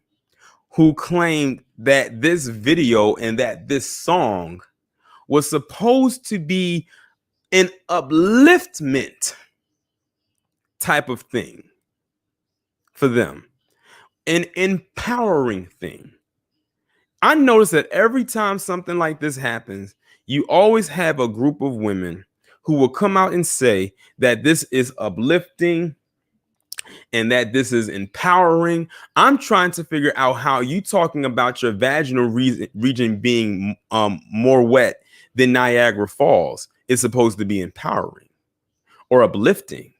who claimed that this video and that this song was supposed to be an upliftment type of thing for them, an empowering thing. I notice that every time something like this happens, you always have a group of women who will come out and say that this is uplifting and that this is empowering. I'm trying to figure out how you talking about your vaginal region being more wet than Niagara Falls is supposed to be empowering or uplifting.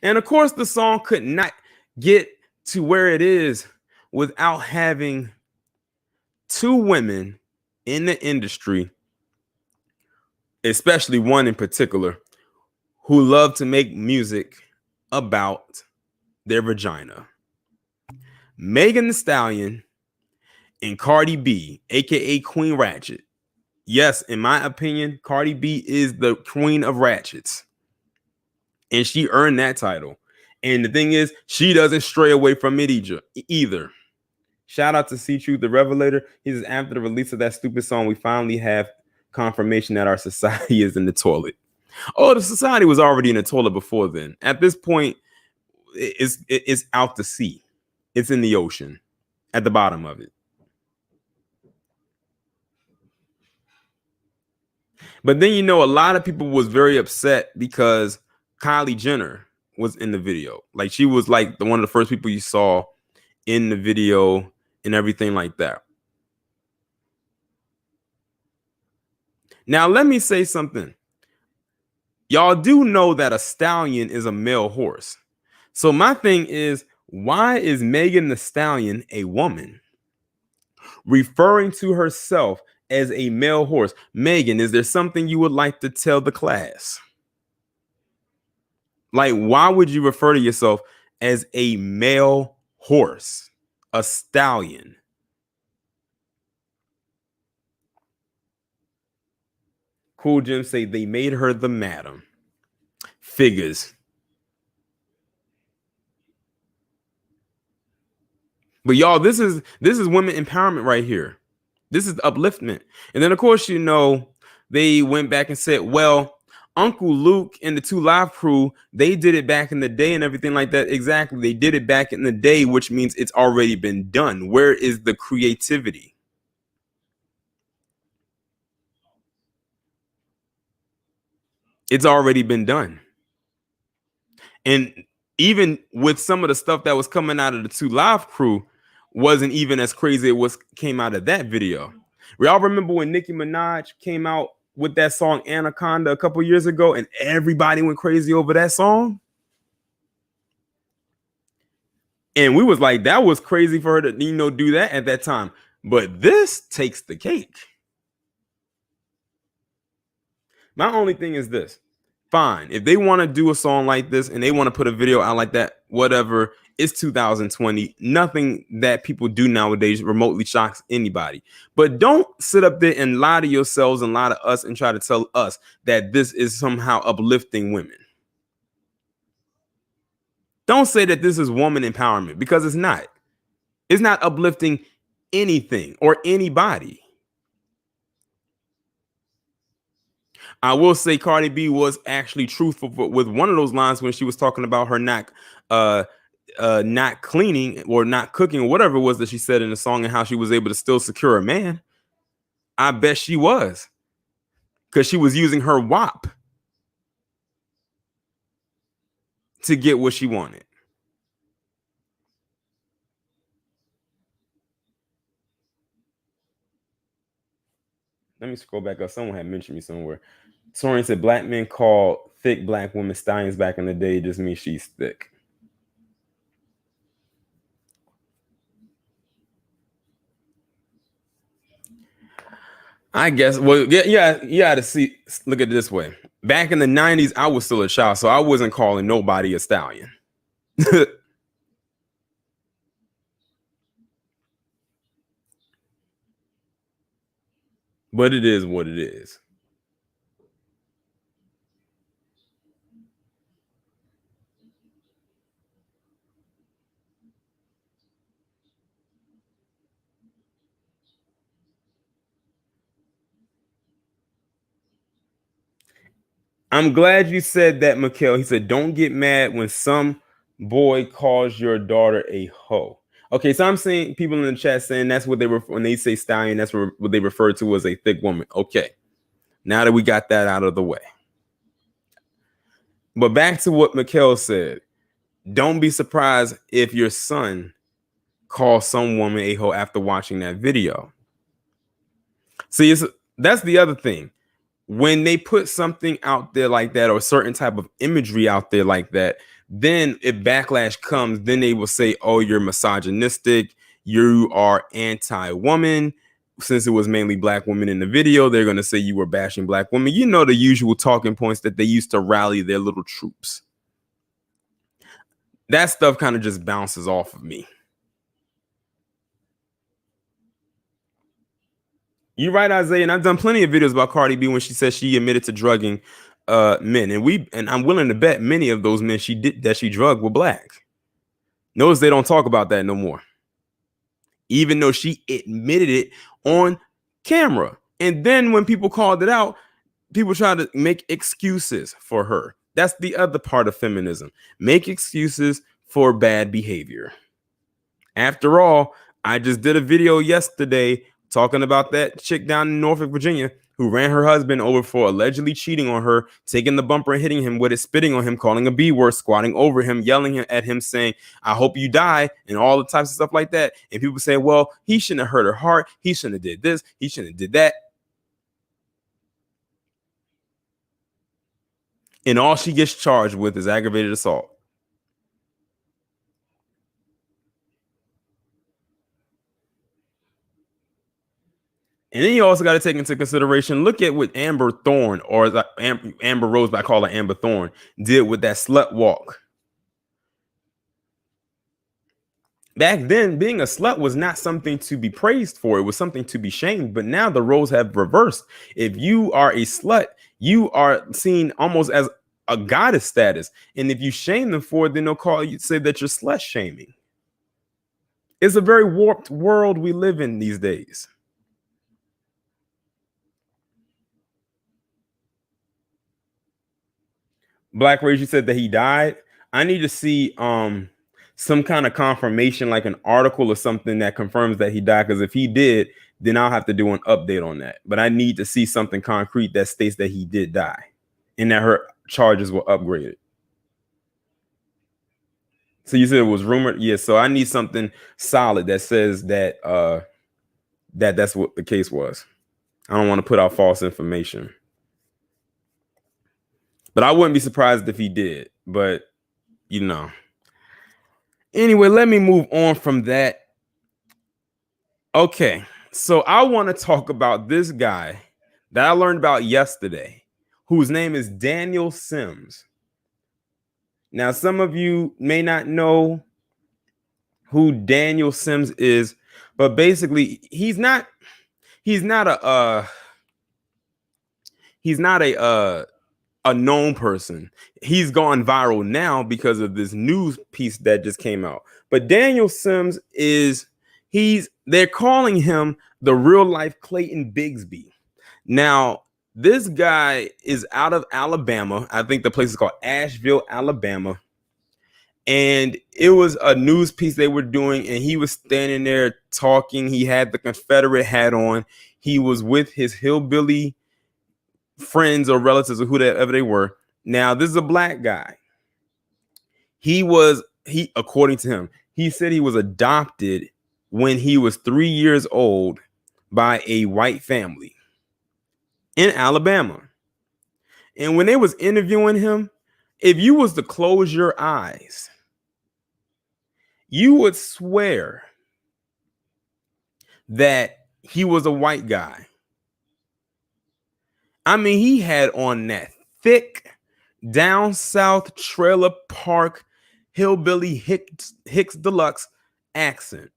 And of course, the song could not get to where it is without having two women in the industry, especially one in particular, who love to make music about their vagina. Megan Thee Stallion and Cardi B, aka Queen Ratchet. Yes, in my opinion, Cardi B is the queen of ratchets. And she earned that title. And the thing is, she doesn't stray away from it either. Shout out to C Truth, the Revelator. He says, after the release of that stupid song, we finally have confirmation that our society is in the toilet. Oh, the society was already in the toilet before then. At this point, it's out to sea. It's in the ocean at the bottom of it. But then, a lot of people was very upset because Kylie Jenner was in the video. Like, she was like one of the first people you saw in the video and everything like that. Now, let me say something. Y'all do know that a stallion is a male horse. So my thing is, why is Megan Thee Stallion a woman referring to herself as a male horse? Megan, is there something you would like to tell the class? Like, why would you refer to yourself as a male horse, a stallion? Cool Jim say they made her the madam. Figures. But y'all, this is women empowerment right here. This is upliftment. And then, of course, they went back and said, well, Uncle Luke and the 2 Live Crew, they did it back in the day and everything like that. Exactly. They did it back in the day, which means it's already been done. Where is the creativity? It's already been done. And even with some of the stuff that was coming out of the 2 Live Crew wasn't even as crazy as came out of that video. Y'all remember when Nicki Minaj came out with that song Anaconda a couple years ago and everybody went crazy over that song? And we was like, that was crazy for her to, do that at that time. But this takes the cake. My only thing is this. Fine. If they want to do a song like this and they want to put a video out like that, whatever, it's 2020. Nothing that people do nowadays remotely shocks anybody. But don't sit up there and lie to yourselves and lie to us and try to tell us that this is somehow uplifting women. Don't say that this is woman empowerment, because it's not. It's not uplifting anything or anybody. I will say Cardi B was actually truthful with one of those lines when she was talking about her uh not cleaning or not cooking or whatever it was that she said in the song, and how she was able to still secure a man. I bet she was, because she was using her WAP to get what she wanted. Let me scroll back up. Someone had mentioned me somewhere. Taurean said black men called thick black women stallions back in the day. Just means she's thick. I guess. Well, yeah. You got to see. Look at it this way. Back in the 90s, I was still a child, so I wasn't calling nobody a stallion. But it is what it is. I'm glad you said that, Mikhail. He said, don't get mad when some boy calls your daughter a hoe. Okay, so I'm seeing people in the chat saying that's what they were when they say stallion, that's what they refer to as a thick woman. Okay, now that we got that out of the way. But back to what Mikhail said. Don't be surprised if your son calls some woman a hoe after watching that video. See, that's the other thing. When they put something out there like that, or a certain type of imagery out there like that, then if backlash comes, then they will say, oh, you're misogynistic, you are anti-woman. Since it was mainly black women in the video, they're going to say you were bashing black women. You know, the usual talking points that they used to rally their little troops. That stuff kind of just bounces off of me. You're right, Isaiah, and I've done plenty of videos about Cardi B when she says she admitted to drugging men, and I'm willing to bet many of those men she drugged were black. Notice they don't talk about that no more, even though she admitted it on camera. And then when people called it out, people try to make excuses for her. That's the other part of feminism: make excuses for bad behavior. After all, I just did a video yesterday talking about that chick down in Norfolk, Virginia, who ran her husband over for allegedly cheating on her, taking the bumper and hitting him with it, spitting on him, calling a B word, squatting over him, yelling at him, saying, I hope you die, and all the types of stuff like that. And people say, well, he shouldn't have hurt her heart. He shouldn't have did this. He shouldn't have did that. And all she gets charged with is aggravated assault. And then you also got to take into consideration, look at what Amber Thorne, or Amber Rose, but I call her Amber Thorne, did with that slut walk. Back then, being a slut was not something to be praised for. It was something to be shamed. But now the roles have reversed. If you are a slut, you are seen almost as a goddess status. And if you shame them for it, then they'll call you, say that you're slut shaming. It's a very warped world we live in these days. Black Rage, you said that he died. I need to see some kind of confirmation, like an article or something that confirms that he died. Because if he did, then I'll have to do an update on that. But I need to see something concrete that states that he did die and that her charges were upgraded. So you said it was rumored? Yeah, so I need something solid that says that that's what the case was. I don't want to put out false information. But I wouldn't be surprised if he did. But, you know. Anyway, let me move on from that. Okay, so I want to talk about this guy that I learned about yesterday, whose name is Daniel Sims. Now, some of you may not know who Daniel Sims is, but basically, he's not a known person. He's gone viral now because of this news piece that just came out. But Daniel Sims is They're calling him the real life Clayton Bigsby. Now, this guy is out of Alabama. I think the place is called Asheville, Alabama. And it was a news piece they were doing, and he was standing there talking. He had the Confederate hat on. He was with his hillbilly friends or relatives or whoever they were. Now, this is a black guy. According to him, he said he was adopted when he was 3 years old by a white family in Alabama. And when they was interviewing him, if you was to close your eyes, you would swear that he was a white guy. I mean, he had on that thick down south trailer park hillbilly Hicks Deluxe accent.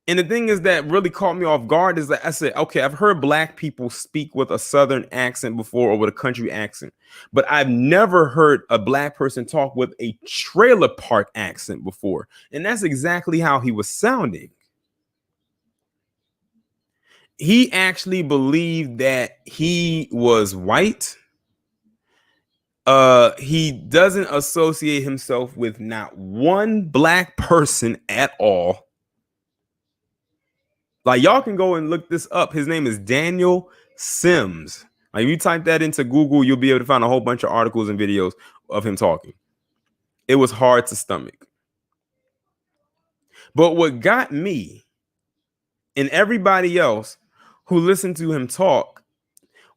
And the thing is that really caught me off guard is that I said, okay, I've heard black people speak with a southern accent before or with a country accent, but I've never heard a black person talk with a trailer park accent before. And that's exactly how he was sounding. He actually believed that he was white. He doesn't associate himself with not one black person at all. Like, y'all can go and look this up. His name is Daniel Sims. Like, if you type that into Google, you'll be able to find a whole bunch of articles and videos of him talking. It was hard to stomach. But what got me and everybody else who listened to him talk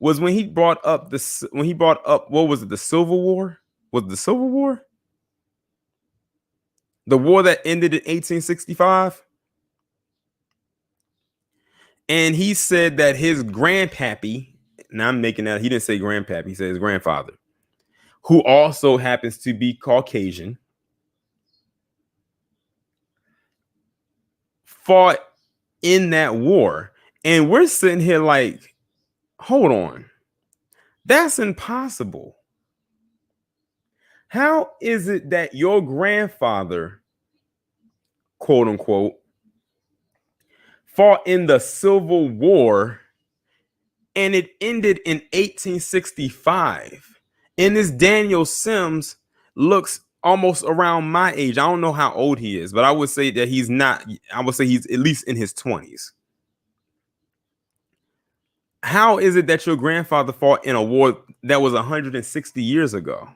was when he brought up what was it, the Civil War? Was it the Civil War? The war that ended in 1865? And he said that his grandpappy, now I'm making that, he didn't say grandpappy, he said his grandfather, who also happens to be Caucasian, fought in that war. And we're sitting here like, hold on, that's impossible. How is it that your grandfather, quote unquote, fought in the Civil War and it ended in 1865? And this Daniel Sims looks almost around my age. I don't know how old he is, but I would say that he's not. I would say he's at least in his 20s. How is it that your grandfather fought in a war that was 160 years ago?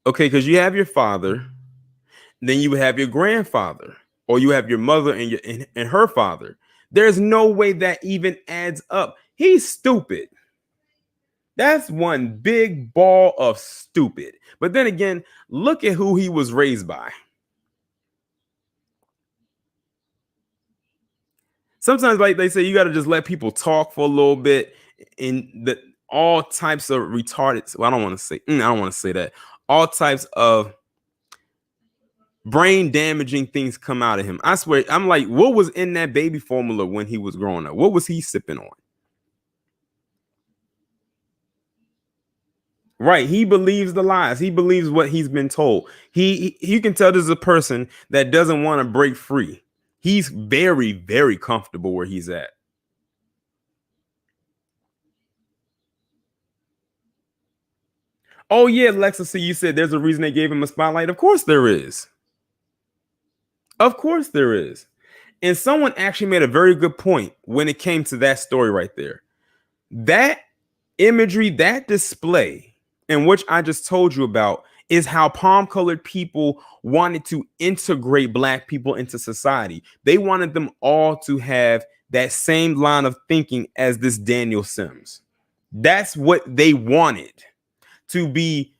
Okay, because you have your father, then you have your grandfather, or you have your mother and her father. There's no way that even adds up. He's stupid. That's one big ball of stupid. But then again, look at who he was raised by. Sometimes, like they say, you got to just let people talk for a little bit, and the all types of retarded. Well, I don't want to say that. All types of brain damaging things come out of him. I swear, I'm like, what was in that baby formula when he was growing up? What was he sipping on? Right. He believes the lies. He believes what he's been told. You can tell this is a person that doesn't want to break free. He's very, very comfortable where he's at. Oh, yeah, Lexa, see, you said there's a reason they gave him a spotlight. Of course there is. Of course there is. And someone actually made a very good point when it came to that story right there. That imagery, that display, and which I just told you about, is how palm colored people wanted to integrate black people into society. They wanted them all to have that same line of thinking as this Daniel Sims. That's what they wanted to be.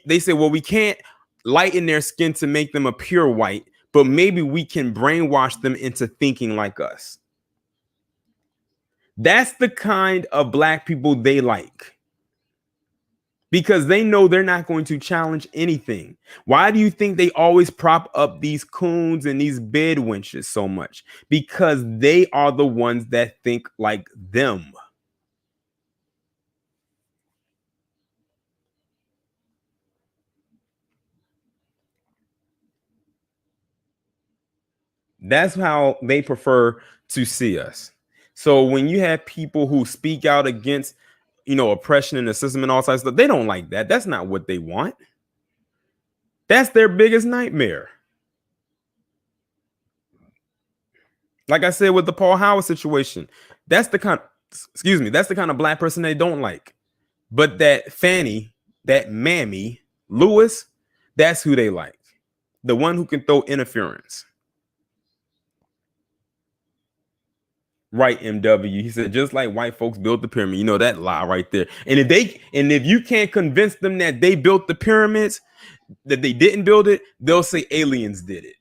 They said, well, we can't lighten their skin to make them a pure white, but maybe we can brainwash them into thinking like us. That's the kind of black people they like, because they know they're not going to challenge anything. Why do you think they always prop up these coons and these bed wenches so much? Because they are the ones that think like them. That's how they prefer to see us. So when you have people who speak out against, oppression in the system and all types of stuff, they don't like that. That's not what they want. That's their biggest nightmare. Like I said with the Paul Howard situation, that's the kind of black person they don't like. But that Fannie, that Mammy Lewis, that's who they like. The one who can throw interference. Right, MW. He said, just like white folks built the pyramid. That lie right there. And if you can't convince them that they built the pyramids, that they didn't build it, they'll say aliens did it.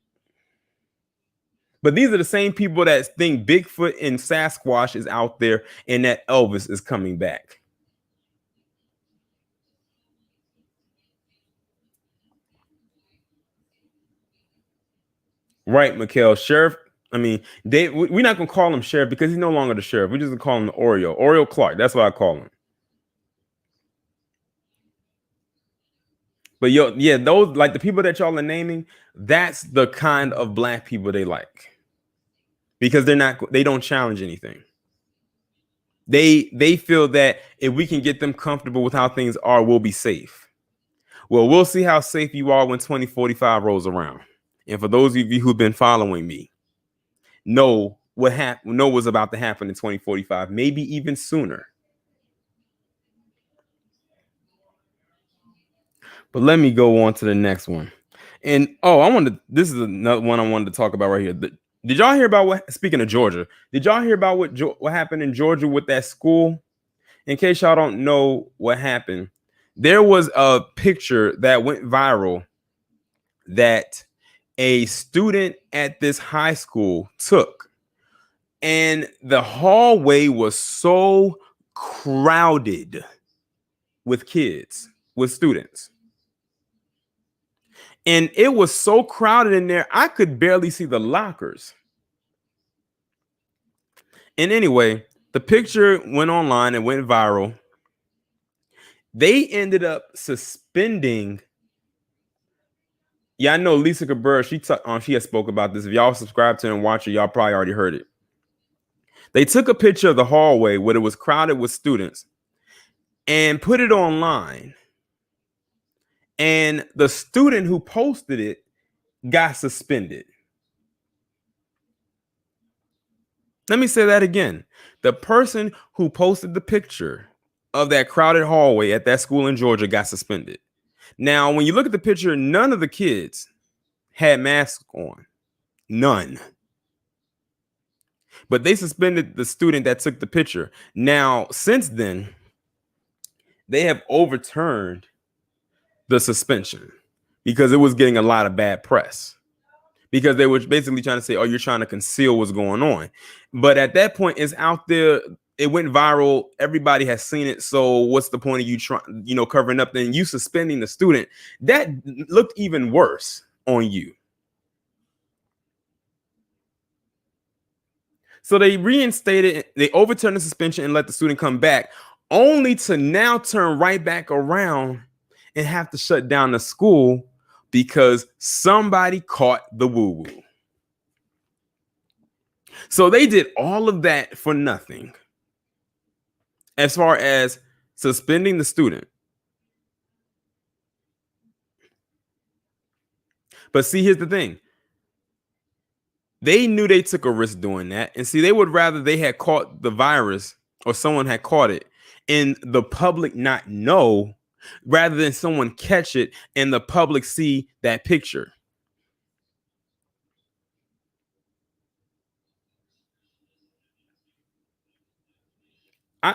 But these are the same people that think Bigfoot and Sasquatch is out there and that Elvis is coming back. Right, Mikhail. Sheriff. We're not gonna call him sheriff because he's no longer the sheriff. We're just gonna call him Oreo Clark. That's what I call him. But those, like the people that y'all are naming, that's the kind of black people they like, because they don't challenge anything. They feel that if we can get them comfortable with how things are, we'll be safe. Well, we'll see how safe you are when 2045 rolls around. And for those of you who've been following me, know what's about to happen in 2045, maybe even sooner. But let me go on to the next one. And this is another one I wanted to talk about right here. Did y'all hear about speaking of Georgia, did y'all hear about what happened in Georgia with that school? In case y'all don't know what happened, there was a picture that went viral that a student at this high school took. And the hallway was so crowded with students. And it was so crowded in there, I could barely see the lockers. And anyway, the picture went online and went viral. They ended up suspending. Yeah, I know Lisa Cabrera, she has spoke about this. If y'all subscribe to her and watch it, y'all probably already heard it. They took a picture of the hallway where it was crowded with students and put it online. And the student who posted it got suspended. Let me say that again. The person who posted the picture of that crowded hallway at that school in Georgia got suspended. Now, when you look at the picture, none of the kids had masks on. None. But they suspended the student that took the picture. Now, since then, they have overturned the suspension because it was getting a lot of bad press. Because they were basically trying to say, oh, you're trying to conceal what's going on. But at that point, it's out there. It went viral. Everybody has seen it. So what's the point of you covering up? Then you suspending the student? That looked even worse on you. So they overturned the suspension and let the student come back, only to now turn right back around and have to shut down the school because somebody caught the woo-woo. So they did all of that for nothing as far as suspending the student. But see, here's the thing. They knew they took a risk doing that. And see, they would rather they had caught the virus or someone had caught it and the public not know, rather than someone catch it and the public see that picture.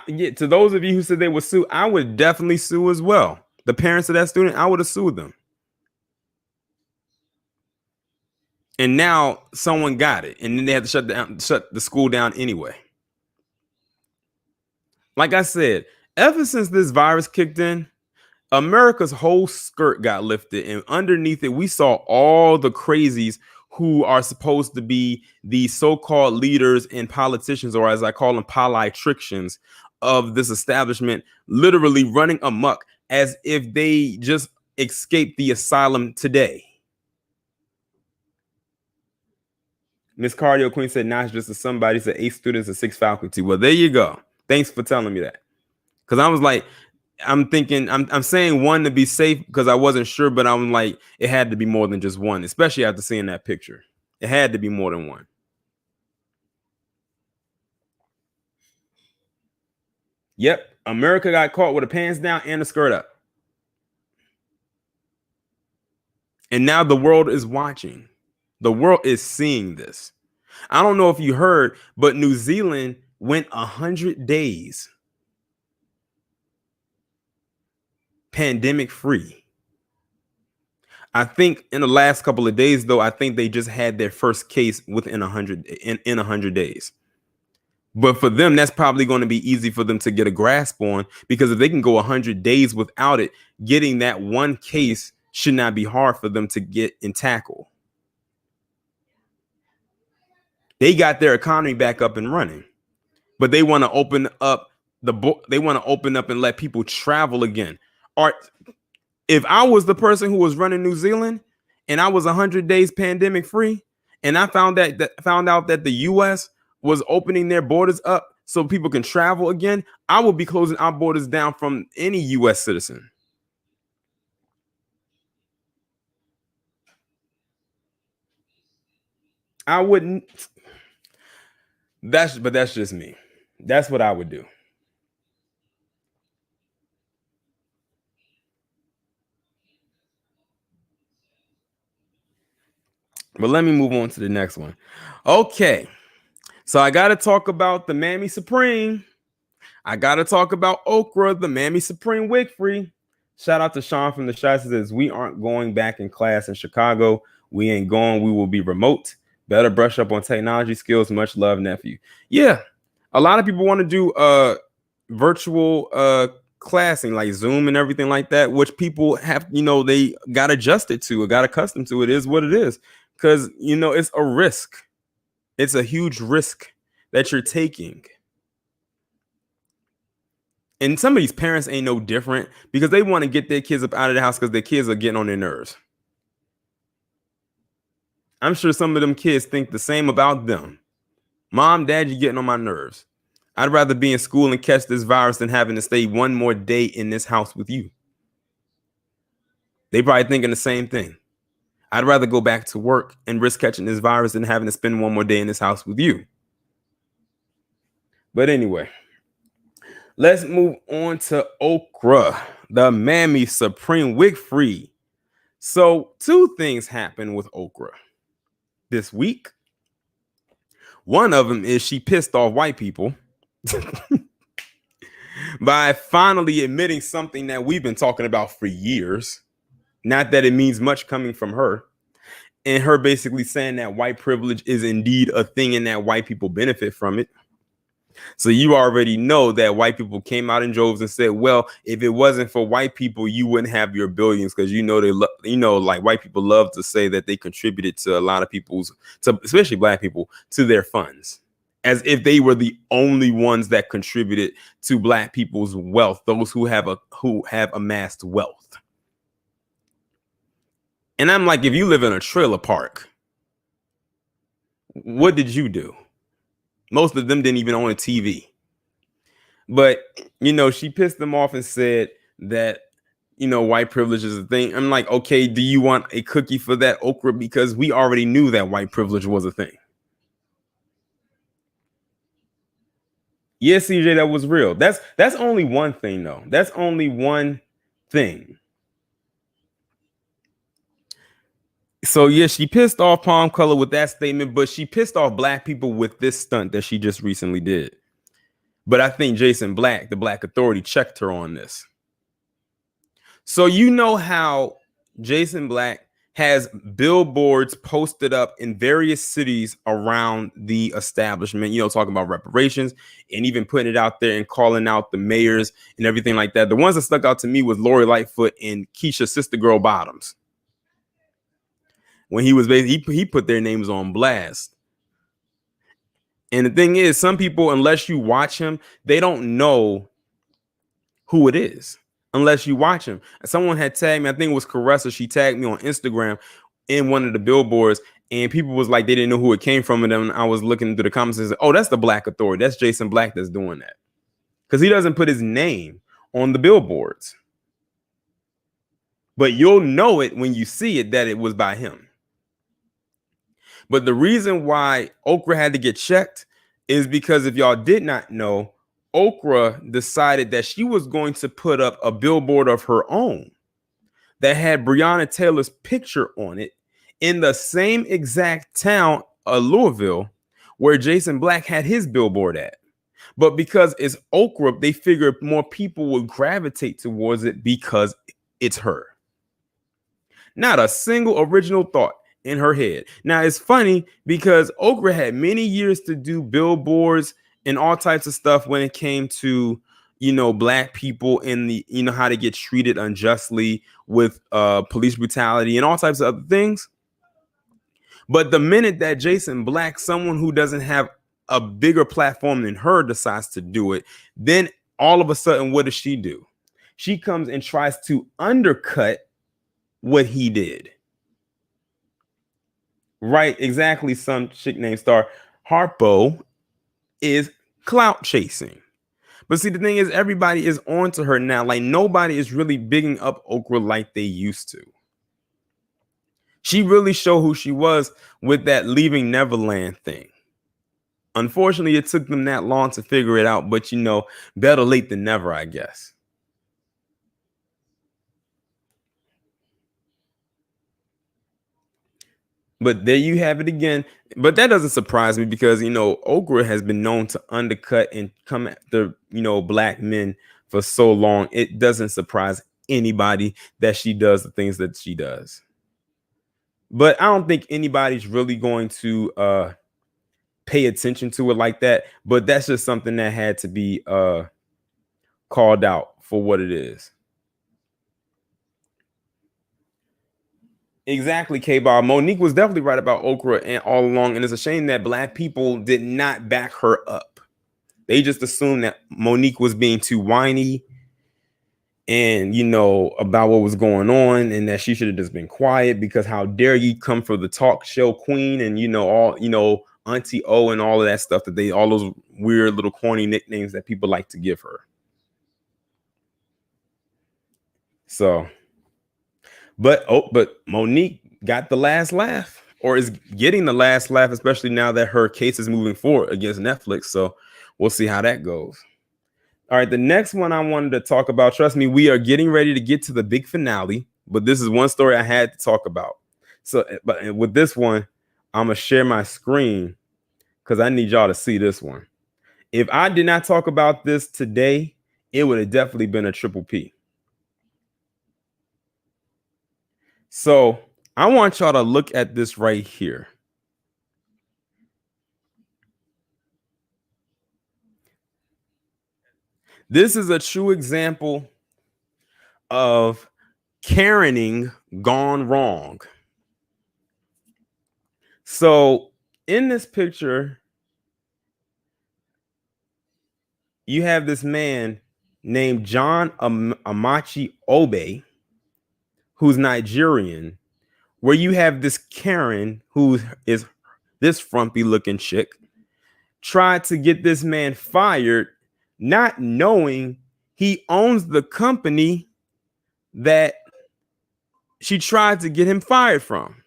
To those of you who said they would sue, I would definitely sue as well. The parents of that student, I would have sued them. And now someone got it, and then they had to shut the school down anyway. Like I said, ever since this virus kicked in, America's whole skirt got lifted, and underneath it, we saw all the crazies who are supposed to be the so-called leaders and politicians, or as I call them, politicians of this establishment, literally running amok as if they just escaped the asylum today. Miss Cardio Queen said, not just a somebody, said 8 students and 6 faculty. Well, there you go. Thanks for telling me that. Because I was like, I'm thinking, I'm saying one to be safe because I wasn't sure, but I'm like, it had to be more than just one, especially after seeing that picture. It had to be more than one. Yep. America got caught with the pants down and the skirt up. And now the world is watching. The world is seeing this. I don't know if you heard, but New Zealand went 100 days pandemic free. I think in the last couple of days, though, I think they just had their first case within 100 days. But for them, that's probably going to be easy for them to get a grasp on, because if they can go 100 days without it, getting that one case should not be hard for them to get and tackle. They got their economy back up and running, but they want to open up they want to open up and let people travel again. Or if I was the person who was running New Zealand and I was 100 days pandemic free, and I found out that the US was opening their borders up so people can travel again, I would be closing our borders down from any US citizen. I wouldn't. That's just me. That's what I would do. But let me move on to the next one. Okay. So I got to talk about the Mammy Supreme. I got to talk about Okra, the Mammy Supreme wig free. Shout out to Sean from the Shots. Says, we aren't going back in class in Chicago. We ain't going. We will be remote. Better brush up on technology skills. Much love, nephew. Yeah. A lot of people want to do virtual classing like Zoom and everything like that, which people have, they got adjusted to or got accustomed to. It is what it is. Because, it's a risk. It's a huge risk that you're taking. And some of these parents ain't no different, because they want to get their kids up out of the house because their kids are getting on their nerves. I'm sure some of them kids think the same about them. Mom, Dad, you're getting on my nerves. I'd rather be in school and catch this virus than having to stay one more day in this house with you. They probably thinking the same thing. I'd rather go back to work and risk catching this virus than having to spend one more day in this house with you. But anyway, let's move on to Okra, the Mammy Supreme wig free. So 2 things happened with Okra this week. One of them is she pissed off white people by finally admitting something that we've been talking about for years. Not that it means much coming from her. And her basically saying that white privilege is indeed a thing and that white people benefit from it. So you already know that white people came out in droves and said, well, if it wasn't for white people, you wouldn't have your billions, because like white people love to say that they contributed to a lot of especially black people, to their funds, as if they were the only ones that contributed to black people's wealth, those who have amassed wealth. And I'm like, if you live in a trailer park, what did you do? Most of them didn't even own a TV. But, she pissed them off and said that, white privilege is a thing. I'm like, okay, do you want a cookie for that, Okra? Because we already knew that white privilege was a thing. Yes, CJ, that was real. That's only one thing, though. That's only one thing. So, yeah, she pissed off Palm Color with that statement, but she pissed off black people with this stunt that she just recently did. But I think Jason Black, the Black Authority, checked her on this. So you know how Jason Black has billboards posted up in various cities around the establishment, talking about reparations and even putting it out there and calling out the mayors and everything like that. The ones that stuck out to me was Lori Lightfoot and Keisha's sister girl Bottoms. When he was he put their names on blast. And the thing is, some people, unless you watch him, they don't know who it is unless you watch him. Someone had tagged me, I think it was Caressa. She tagged me on Instagram in one of the billboards, and people was like they didn't know who it came from, and then I was looking through the comments and said, oh, that's the Black Authority. That's Jason Black that's doing that, because he doesn't put his name on the billboards. But you'll know it when you see it that it was by him. But the reason why Okra had to get checked is because if y'all did not know, Okra decided that she was going to put up a billboard of her own that had Breonna Taylor's picture on it in the same exact town of Louisville where Jason Black had his billboard at. But because it's Okra, they figured more people would gravitate towards it because it's her. Not a single original thought in her head. Now, it's funny because Okra had many years to do billboards and all types of stuff when it came to, Black people and how they get treated unjustly with police brutality and all types of other things. But the minute that Jason Black, someone who doesn't have a bigger platform than her, decides to do it, then all of a sudden, what does she do? She comes and tries to undercut what he did. Right, exactly. Some chick named Star Harpo is clout chasing. But see, the thing is, everybody is on to her now. Like, nobody is really bigging up Okra like they used to. She really showed who she was with that Leaving Neverland thing. Unfortunately, it took them that long to figure it out, but better late than never, I guess. But there you have it again. But that doesn't surprise me because, Okra has been known to undercut and come after, Black men for so long. It doesn't surprise anybody that she does the things that she does. But I don't think anybody's really going to pay attention to it like that. But that's just something that had to be called out for what it is. Exactly, K-Bob. Monique was definitely right about Okra and all along, and it's a shame that Black people did not back her up. They just assumed that Monique was being too whiny and, about what was going on, and that she should have just been quiet because how dare you come for the talk show queen and, all, Auntie O and all of that stuff all those weird little corny nicknames that people like to give her. So... But Monique got the last laugh, or is getting the last laugh, especially now that her case is moving forward against Netflix. So we'll see how that goes. All right, the next one I wanted to talk about, trust me, we are getting ready to get to the big finale, but this is one story I had to talk about. So, but with this one, I'm going to share my screen because I need y'all to see this one. If I did not talk about this today, it would have definitely been a triple P. So I want y'all to look at this right here. This is a true example of Karening gone wrong. So in this picture, you have this man named John Amachi Obe, who's Nigerian, where you have this Karen, who is this frumpy looking chick, tried to get this man fired, not knowing he owns the company that she tried to get him fired from.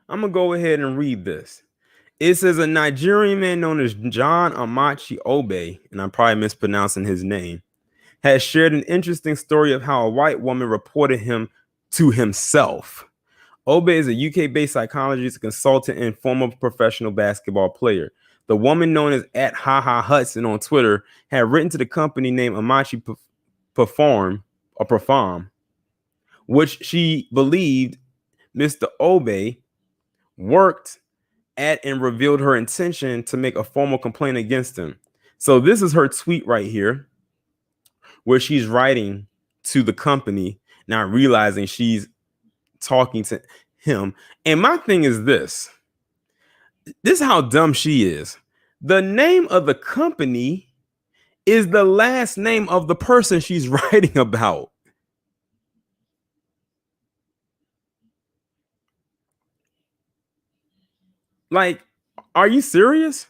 I'm going to go ahead and read this. It says a Nigerian man known as John Amachi Obe, and I'm probably mispronouncing his name, has shared an interesting story of how a white woman reported him to himself. Obe is a UK-based psychologist, consultant, and former professional basketball player. The woman, known as @HaHaHudson on Twitter, had written to the company named Amachi Perform, which she believed Mr. Obe worked at, and revealed her intention to make a formal complaint against him. So this is her tweet right here, where she's writing to the company, not realizing she's talking to him. And my thing is this is how dumb she is. The name of the company is the last name of the person she's writing about. Like, are you serious?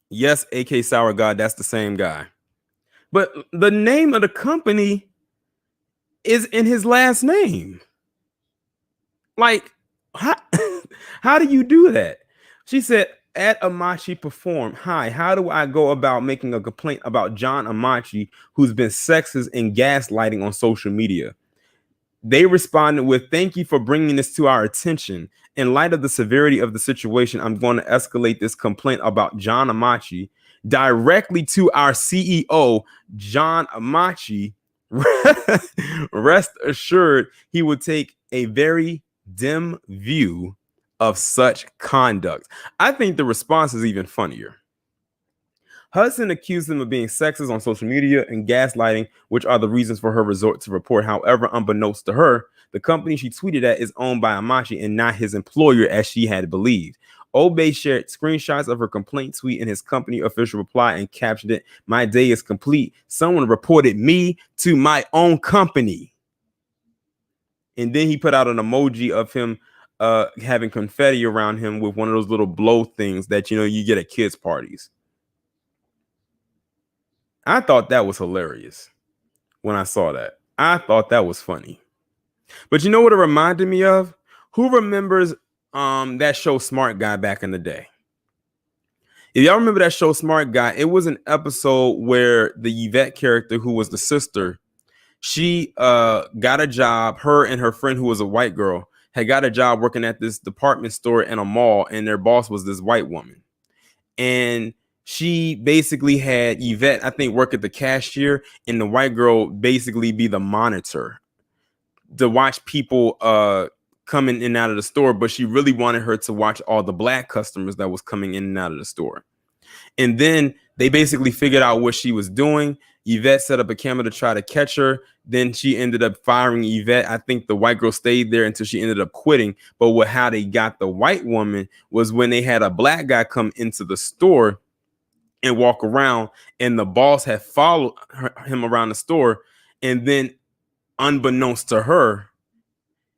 Yes, AK Sour God, that's the same guy. But the name of the company is in his last name. Like, how, how do you do that? She said, at Amachi performed. Hi, how do I go about making a complaint about John Amachi, who's been sexist and gaslighting on social media? They responded with, thank you for bringing this to our attention. In light of the severity of the situation, I'm going to escalate this complaint about John Amachi directly to our CEO, John Amachi. Rest assured, he will take a very dim view of such conduct. I think the response is even funnier. Hudson accused him of being sexist on social media and gaslighting, which are the reasons for her resort to report. However, unbeknownst to her, the company she tweeted at is owned by Amachi and not his employer, as she had believed. Obey shared screenshots of her complaint tweet in his company official reply and captioned it, "My day is complete. Someone reported me to my own company." And then he put out an emoji of him having confetti around him with one of those little blow things that you get at kids' parties. I thought that was hilarious when I saw that. I thought that was funny. But you know what it reminded me of? Who remembers that show Smart Guy back in the day? If y'all remember that show Smart Guy, it was an episode where the Yvette character, who was the sister, she got a job. Her and her friend, who was a white girl, had got a job working at this department store in a mall, and their boss was this white woman. And she basically had Yvette, I think, work at the cashier, and the white girl basically be the monitor to watch people coming in and out of the store. But she really wanted her to watch all the black customers that was coming in and out of the store. And then they basically figured out what she was doing. Yvette set up a camera to try to catch her. Then she ended up firing Yvette. I think the white girl stayed there until she ended up quitting. But how they got the white woman was when they had a black guy come into the store and walk around, and the boss had followed him around the store. And then, unbeknownst to her,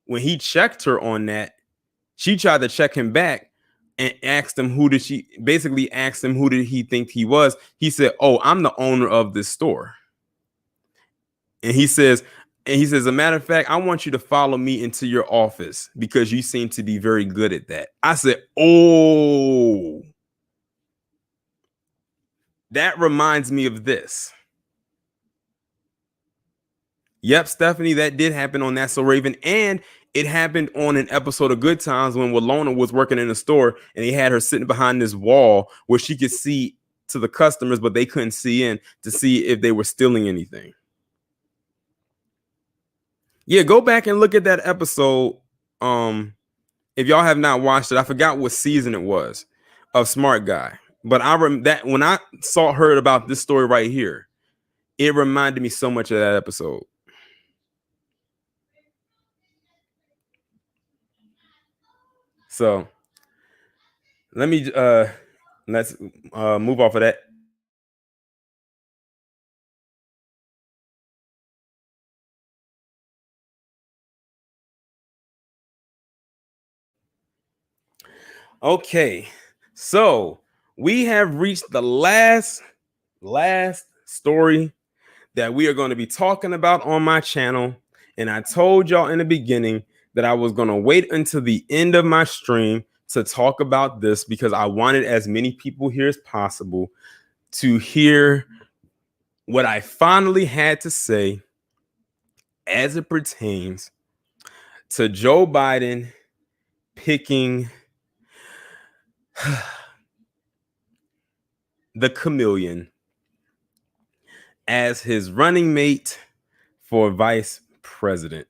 when he checked her on that, she tried to check him back and asked him who did he think he was. He said, "Oh, I'm the owner of this store." And he says, as a matter of fact, I want you to follow me into your office because you seem to be very good at that. I said, oh, that reminds me of this. Yep, Stephanie, that did happen on That's So Raven. And it happened on an episode of Good Times when Walona was working in the store and they had her sitting behind this wall where she could see to the customers, but they couldn't see in to see if they were stealing anything. Yeah, go back and look at that episode. If y'all have not watched it, I forgot what season it was of Smart Guy. But I remember that when I heard about this story right here, it reminded me so much of that episode. So let's move off of that. Okay, so we have reached the last story that we are going to be talking about on my channel. And I told y'all in the beginning that I was going to wait until the end of my stream to talk about this because I wanted as many people here as possible to hear what I finally had to say as it pertains to Joe Biden picking the chameleon as his running mate for vice president.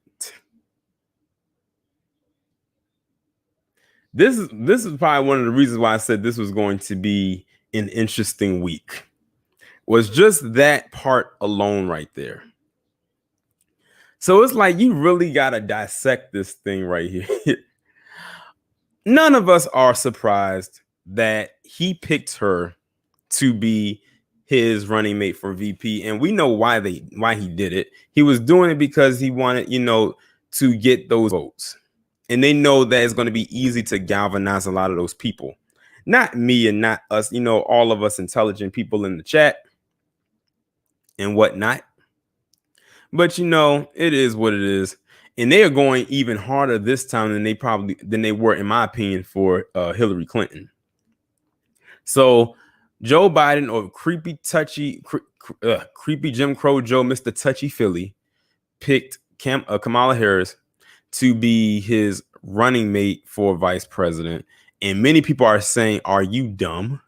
This is probably one of the reasons why I said this was going to be an interesting week. Was just that part alone right there. So it's like you really got to dissect this thing right here. None of us are surprised that he picked her to be his running mate for VP, and we know why he did it. He was doing it because he wanted, to get those votes, and they know that it's going to be easy to galvanize a lot of those people. Not me and not us, all of us intelligent people in the chat and whatnot. But it is what it is, and they are going even harder this time than they were, in my opinion, for Hillary Clinton. So Joe Biden, or creepy Jim Crow Joe, Mr. Touchy Philly, picked Kamala Harris to be his running mate for vice president. And many people are saying, are you dumb?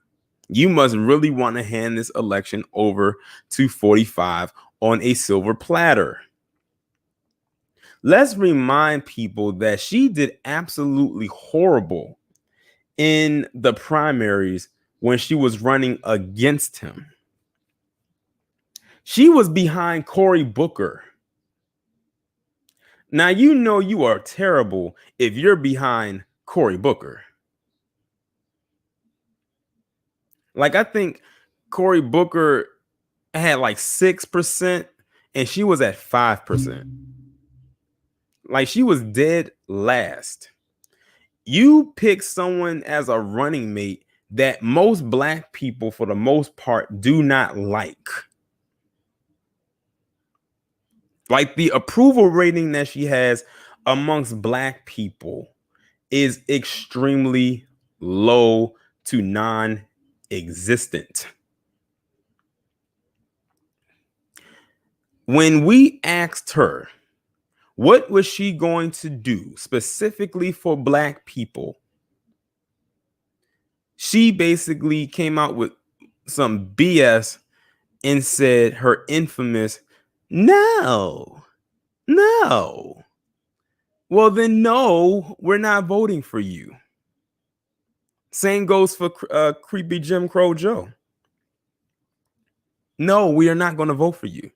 You must really want to hand this election over to 45 on a silver platter. Let's remind people that she did absolutely horrible in the primaries when she was running against him. She was behind Cory Booker. Now, you are terrible if you're behind Cory Booker. Like, I think Cory Booker had like 6% and she was at 5%. Like, she was dead last. You pick someone as a running mate that most Black people, for the most part, do not like. Like, the approval rating that she has amongst Black people is extremely low to non-existent. When we asked her, what was she going to do specifically for Black people, she basically came out with some BS and said her infamous, no. Well, then, no, we're not voting for you. Same goes for creepy Jim Crow Joe. No, we are not going to vote for you.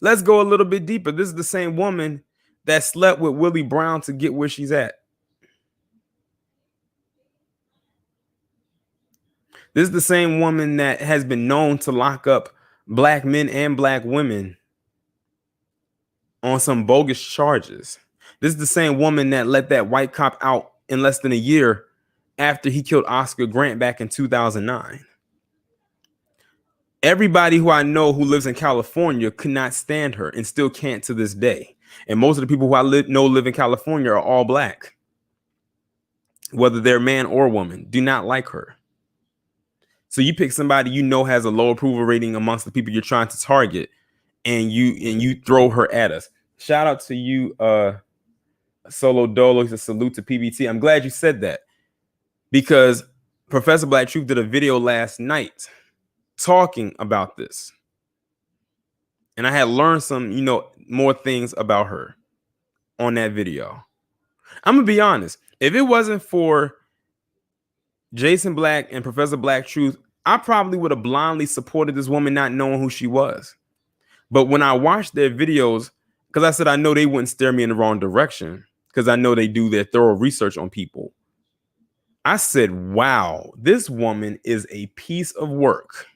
Let's go a little bit deeper. This is the same woman that slept with Willie Brown to get where she's at. This is the same woman that has been known to lock up Black men and Black women on some bogus charges. This is the same woman that let that white cop out in less than a year after he killed Oscar Grant back in 2009. Everybody who I know who lives in California could not stand her and still can't to this day. And most of the people who I know live in California are all Black, whether they're man or woman, do not like her. So you pick somebody has a low approval rating amongst the people you're trying to target, and you throw her at us. Shout out to you, Solo Dolo. It's a salute to PBT. I'm glad you said that, because Professor Black Truth did a video last night talking about this, and I had learned some, more things about her on that video. I'm gonna be honest. If it wasn't for Jason Black and Professor Black Truth, I probably would have blindly supported this woman, not knowing who she was. But when I watched their videos, because I said I know they wouldn't steer me in the wrong direction, because I know they do their thorough research on people, I said, wow, this woman is a piece of work,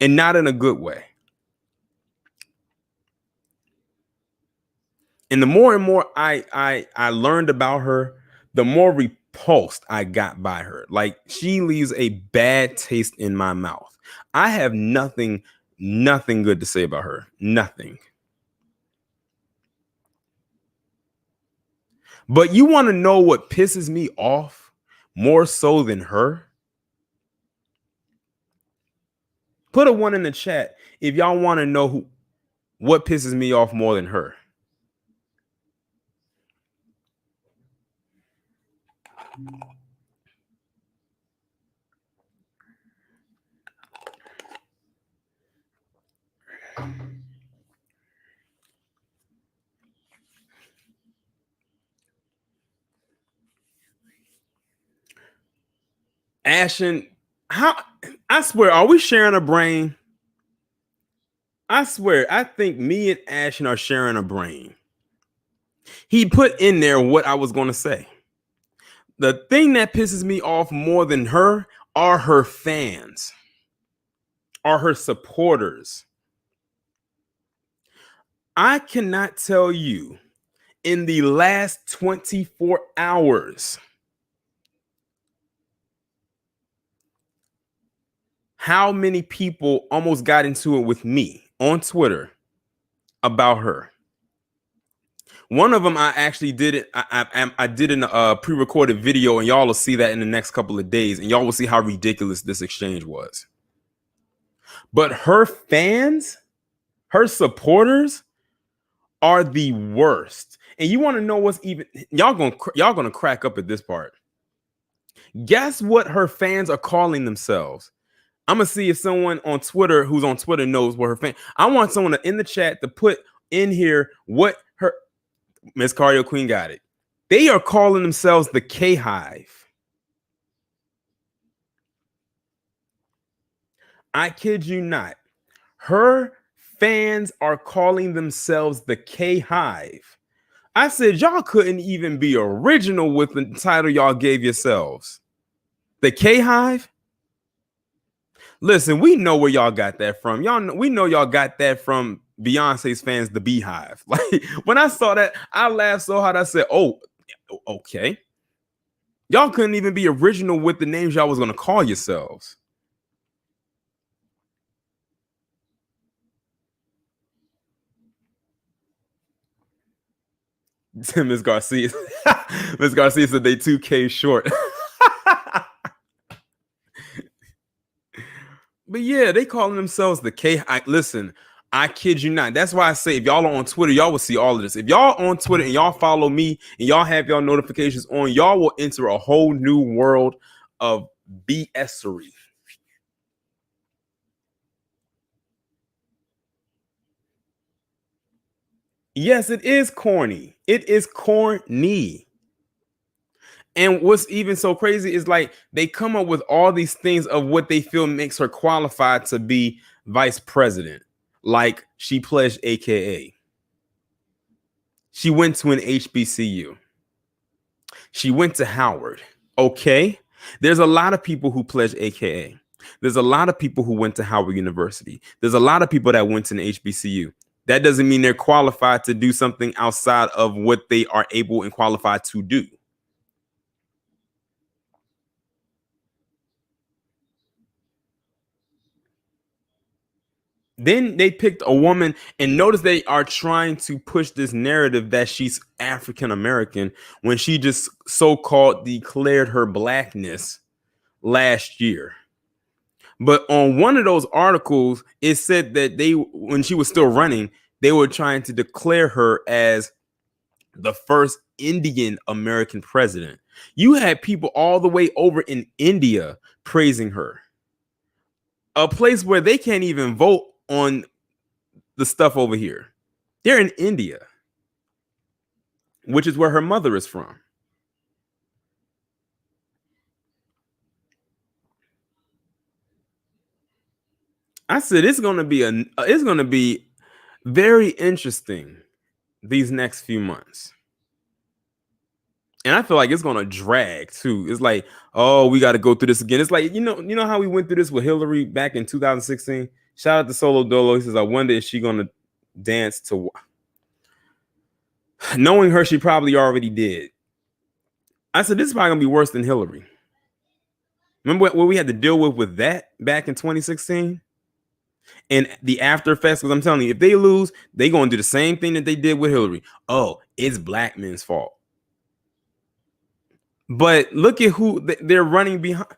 and not in a good way. And the more and more I learned about her, the more repulsed I got by her. Like, she leaves a bad taste in my mouth. I have nothing good to say about her. Nothing. But you want to know what pisses me off more so than her? Put a 1 in the chat if y'all want to know what pisses me off more than her. Ashen, I swear, are we sharing a brain? I swear, I think me and Ashen are sharing a brain. He put in there what I was going to say. The thing that pisses me off more than her are her fans, are her supporters. I cannot tell you in the last 24 hours how many people almost got into it with me on Twitter about her. One of them, I actually did it. I did a pre-recorded video, and y'all will see that in the next couple of days, and y'all will see how ridiculous this exchange was. But her fans, her supporters, are the worst. And you want to know what's even? Y'all gonna crack up at this part. Guess what her fans are calling themselves? I'm gonna see if someone on Twitter who's on Twitter knows what her fan. I want someone in the chat to put in here what her Miss Cardio Queen got it. They are calling themselves the K Hive. I kid you not. Her fans are calling themselves the K Hive. I said y'all couldn't even be original with the title y'all gave yourselves. The K Hive. Listen, we know where y'all got that from. We know y'all got that from Beyonce's fans, the Beehive. Like when I saw that, I laughed so hard. I said, "Oh, okay." Y'all couldn't even be original with the names y'all was gonna call yourselves. Miss Garcia, Miss Garcia said they 2K short. But yeah, they calling themselves the K. Listen, I kid you not. That's why I say if y'all are on Twitter, y'all will see all of this. If y'all on Twitter and y'all follow me and y'all have y'all notifications on, y'all will enter a whole new world of BSery. Yes, it is corny. It is corny. And what's even so crazy is like they come up with all these things of what they feel makes her qualified to be vice president. Like she pledged AKA. She went to an HBCU. She went to Howard. Okay. There's a lot of people who pledged AKA. There's a lot of people who went to Howard University. There's a lot of people that went to an HBCU. That doesn't mean they're qualified to do something outside of what they are able and qualified to do. Then they picked a woman, and notice they are trying to push this narrative that she's African American when she just so-called declared her blackness last year. But on one of those articles, it said that when she was still running, they were trying to declare her as the first Indian American president. You had people all the way over in India praising her, a place where they can't even vote on the stuff over here. They're in India, which is where her mother is from. I said it's going to be very interesting these next few months. And I feel like it's going to drag too. It's like, oh, we got to go through this again. It's like, you know how we went through this with Hillary back in 2016? Shout out to Solo Dolo. He says, I wonder if she's going to dance to. Knowing her, she probably already did. I said, this is probably going to be worse than Hillary. Remember what we had to deal with that back in 2016? And the after effects, because I'm telling you, if they lose, they're going to do the same thing that they did with Hillary. Oh, it's black men's fault. But look at who they're running behind.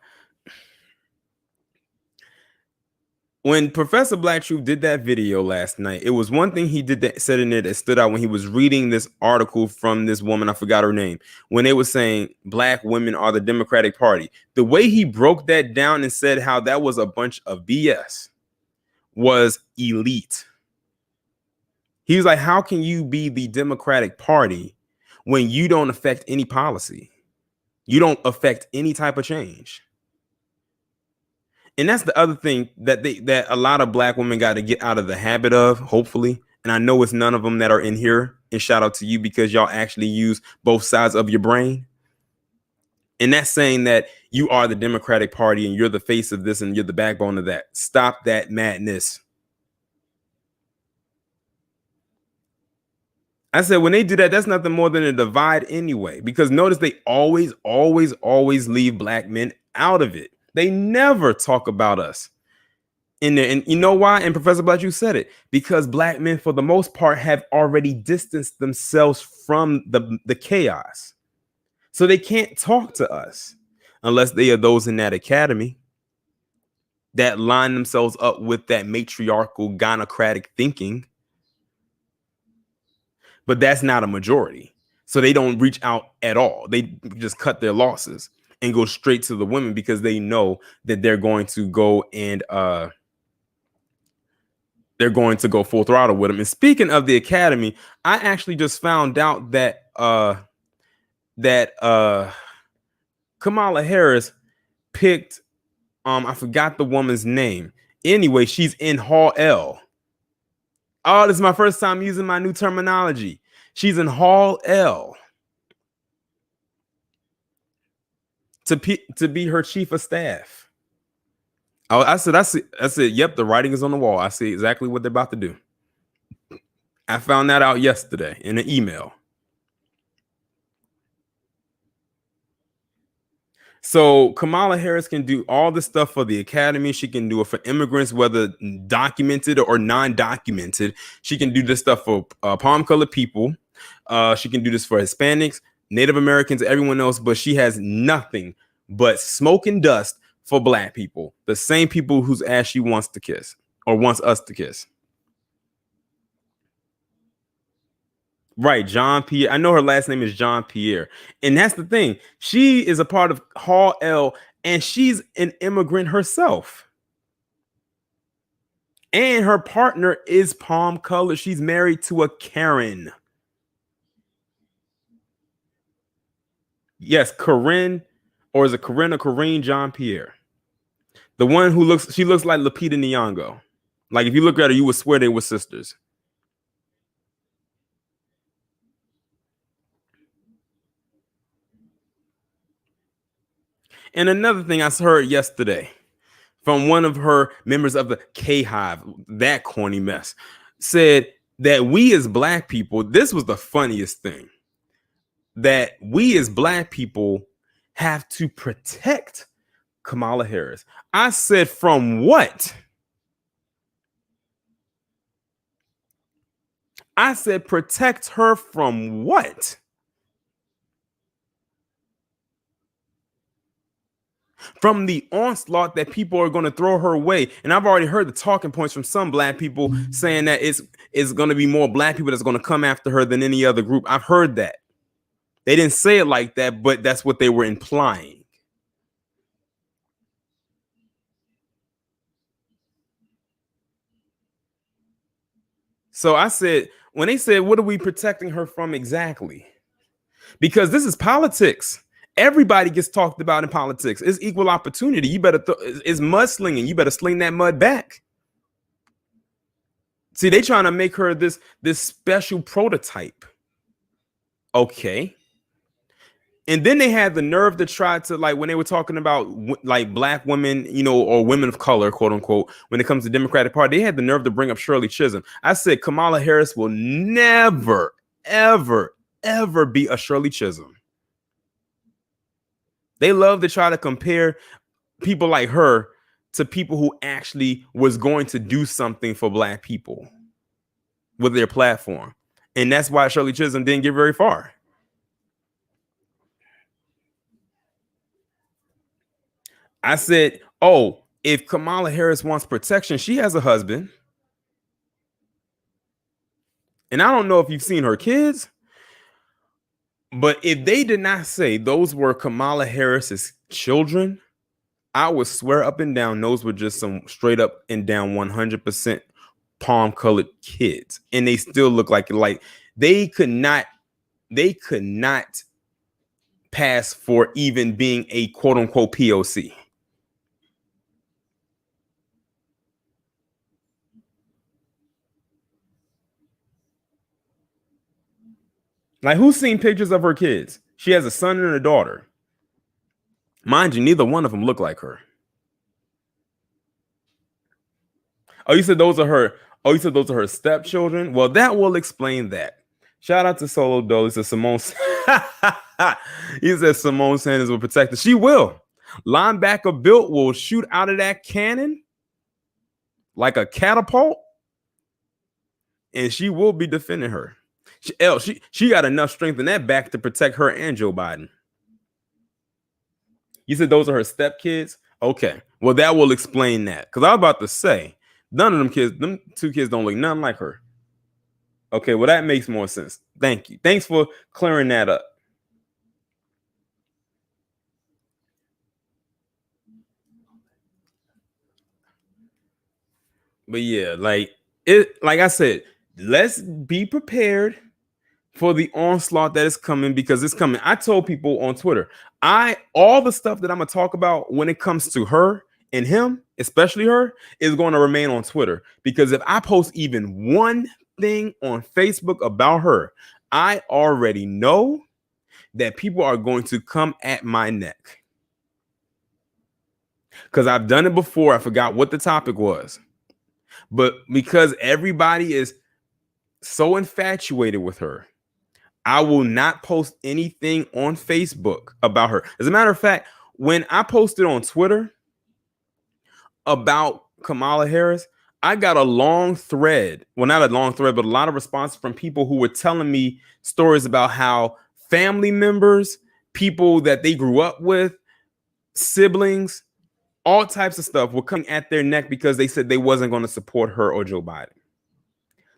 When Professor Black Truth did that video last night, it was one thing he did that said in it that stood out when he was reading this article from this woman. I forgot her name. When they were saying black women are the Democratic Party, the way he broke that down and said how that was a bunch of BS was elite. He was like, how can you be the Democratic Party when you don't affect any policy? You don't affect any type of change. And that's the other thing that a lot of black women got to get out of the habit of, hopefully. And I know it's none of them that are in here. And shout out to you because y'all actually use both sides of your brain. And that's saying that you are the Democratic Party and you're the face of this and you're the backbone of that. Stop that madness. I said, when they do that, that's nothing more than a divide anyway. Because notice they always, always, always leave black men out of it. They never talk about us in there. And you know why? And Professor Black, you said it. Because black men, for the most part, have already distanced themselves from the chaos. So they can't talk to us unless they are those in that academy that line themselves up with that matriarchal, gynocratic thinking. But that's not a majority. So they don't reach out at all. They just cut their losses and go straight to the women because they know that they're going to go and they're going to go full throttle with them. And speaking of the academy, I actually just found out that Kamala Harris picked I forgot the woman's name. Anyway, she's in Hall L. Oh, this is my first time using my new terminology. She's in Hall L to be her chief of staff. Oh, I said, yep, the writing is on the wall. I see exactly what they're about to do. I found that out yesterday in an email. So Kamala Harris can do all the stuff for the academy. She can do it for immigrants, whether documented or non-documented. She can do this stuff for palm-colored people. She can do this for Hispanics, Native Americans, everyone else. But she has nothing but smoke and dust for black people. The same people whose ass she wants to kiss or wants us to kiss. Right, John Pierre. I know her last name is John Pierre. And that's the thing. She is a part of Hall L, and she's an immigrant herself. And her partner is palm colored. She's married to a Karen. Yes, Corinne, or is it Corinne or Corrine John Pierre? The one who looks like Lupita Nyong'o. Like if you look at her, you would swear they were sisters. And another thing I heard yesterday from one of her members of the K Hive, that corny mess, said that we as black people, this was the funniest thing, that we as black people have to protect Kamala Harris. I said, from what? I said, protect her from what? From the onslaught that people are going to throw her way. And I've already heard the talking points from some black people saying that it's going to be more black people that's going to come after her than any other group. I've heard that. They didn't say it like that, but that's what they were implying. So I said, when they said, what are we protecting her from exactly? Because this is politics. Everybody gets talked about in politics. It's equal opportunity. You better, it's mudslinging. You better sling that mud back. See, they trying to make her this special prototype. Okay. And then they had the nerve to try to, like, when they were talking about like black women, you know, or women of color, quote unquote, when it comes to Democratic Party, they had the nerve to bring up Shirley Chisholm. I said Kamala Harris will never, ever, ever be a Shirley Chisholm. They love to try to compare people like her to people who actually was going to do something for black people with their platform. And that's why Shirley Chisholm didn't get very far. I said, oh, if Kamala Harris wants protection, she has a husband. And I don't know if you've seen her kids, but if they did not say those were Kamala Harris's children, I would swear up and down those were just some straight up and down 100% palm colored kids. And they still look like they could not pass for even being a quote unquote POC. Like, who's seen pictures of her kids? She has a son and a daughter. Mind you, neither one of them look like her. Oh, you said those are her. Oh, you said those are her stepchildren. Well, that will explain that. Shout out to Solo Dole. He said Simone. He said Simone Sanders will protect her. She will. Linebacker built will shoot out of that cannon like a catapult, and she will be defending her. She got enough strength in that back to protect her and Joe Biden. You said those are her stepkids? Okay. Well, that will explain that. Because I was about to say, none of them two kids don't look nothing like her. Okay, well, that makes more sense. Thank you. Thanks for clearing that up. But yeah, like I said, let's be prepared for the onslaught that is coming, because it's coming. I told people on Twitter, all the stuff that I'm gonna talk about when it comes to her and him, especially her, is going to remain on Twitter. Because if I post even one thing on Facebook about her, I already know that people are going to come at my neck. Because I've done it before. I forgot what the topic was. But because everybody is so infatuated with her, I will not post anything on Facebook about her. As a matter of fact, when I posted on Twitter about Kamala Harris, I got a long thread. Well, not a long thread, but a lot of responses from people who were telling me stories about how family members, people that they grew up with, siblings, all types of stuff were coming at their neck because they said they wasn't going to support her or Joe Biden.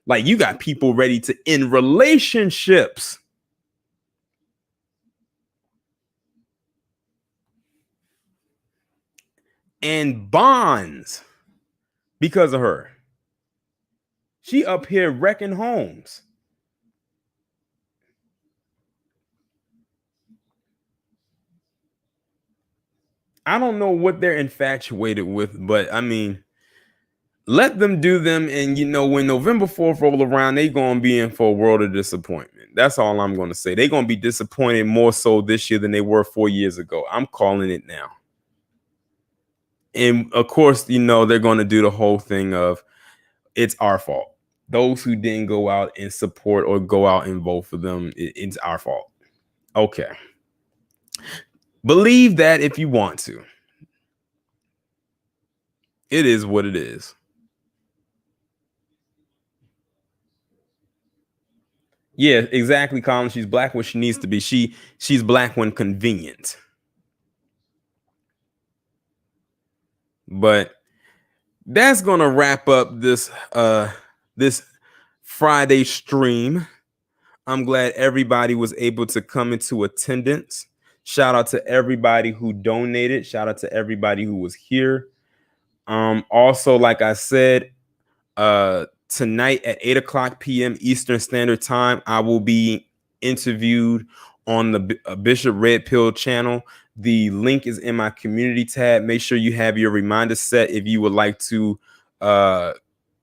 Like, you got people ready to end relationships and bonds because of her. She up here wrecking homes. I don't know what they're infatuated with, but I mean, let them do them. And when November 4th roll around, they gonna be in for a world of disappointment. That's all I'm gonna say. They're gonna be disappointed more so this year than they were 4 years ago. I'm calling it now. And of course, they're gonna do the whole thing of it's our fault. Those who didn't go out and support or go out and vote for them, it's our fault. Okay. Believe that if you want to. It is what it is. Yeah, exactly, Colin. She's black when she needs to be. She's black when convenient. But that's gonna wrap up this Friday stream. I'm glad everybody was able to come into attendance. Shout out to everybody who donated. Shout out to everybody who was here. Also, like I said, tonight at 8 o'clock p.m. Eastern Standard Time, I will be interviewed on the Bishop Red Pill channel. The link is in my community tab. Make sure you have your reminder set if you would like to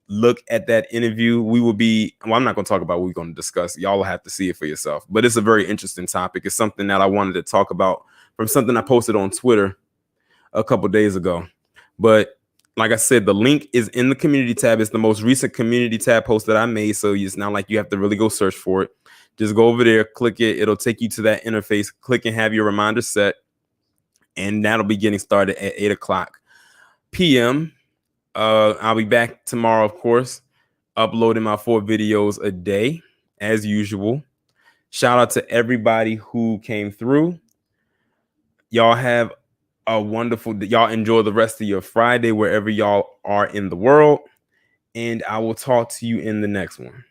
look at that interview. We will be, well, I'm not going to talk about what we're going to discuss. Y'all will have to see it for yourself. But it's a very interesting topic. It's something that I wanted to talk about from something I posted on Twitter a couple days ago. But like I said, the link is in the community tab. It's the most recent community tab post that I made. So it's not like you have to really go search for it. Just go over there, click it. It'll take you to that interface. Click and have your reminder set. And that'll be getting started at 8 o'clock p.m. I'll be back tomorrow, of course, uploading my 4 videos a day, as usual. Shout out to everybody who came through. Y'all have a wonderful, y'all enjoy the rest of your Friday wherever y'all are in the world. And I will talk to you in the next one.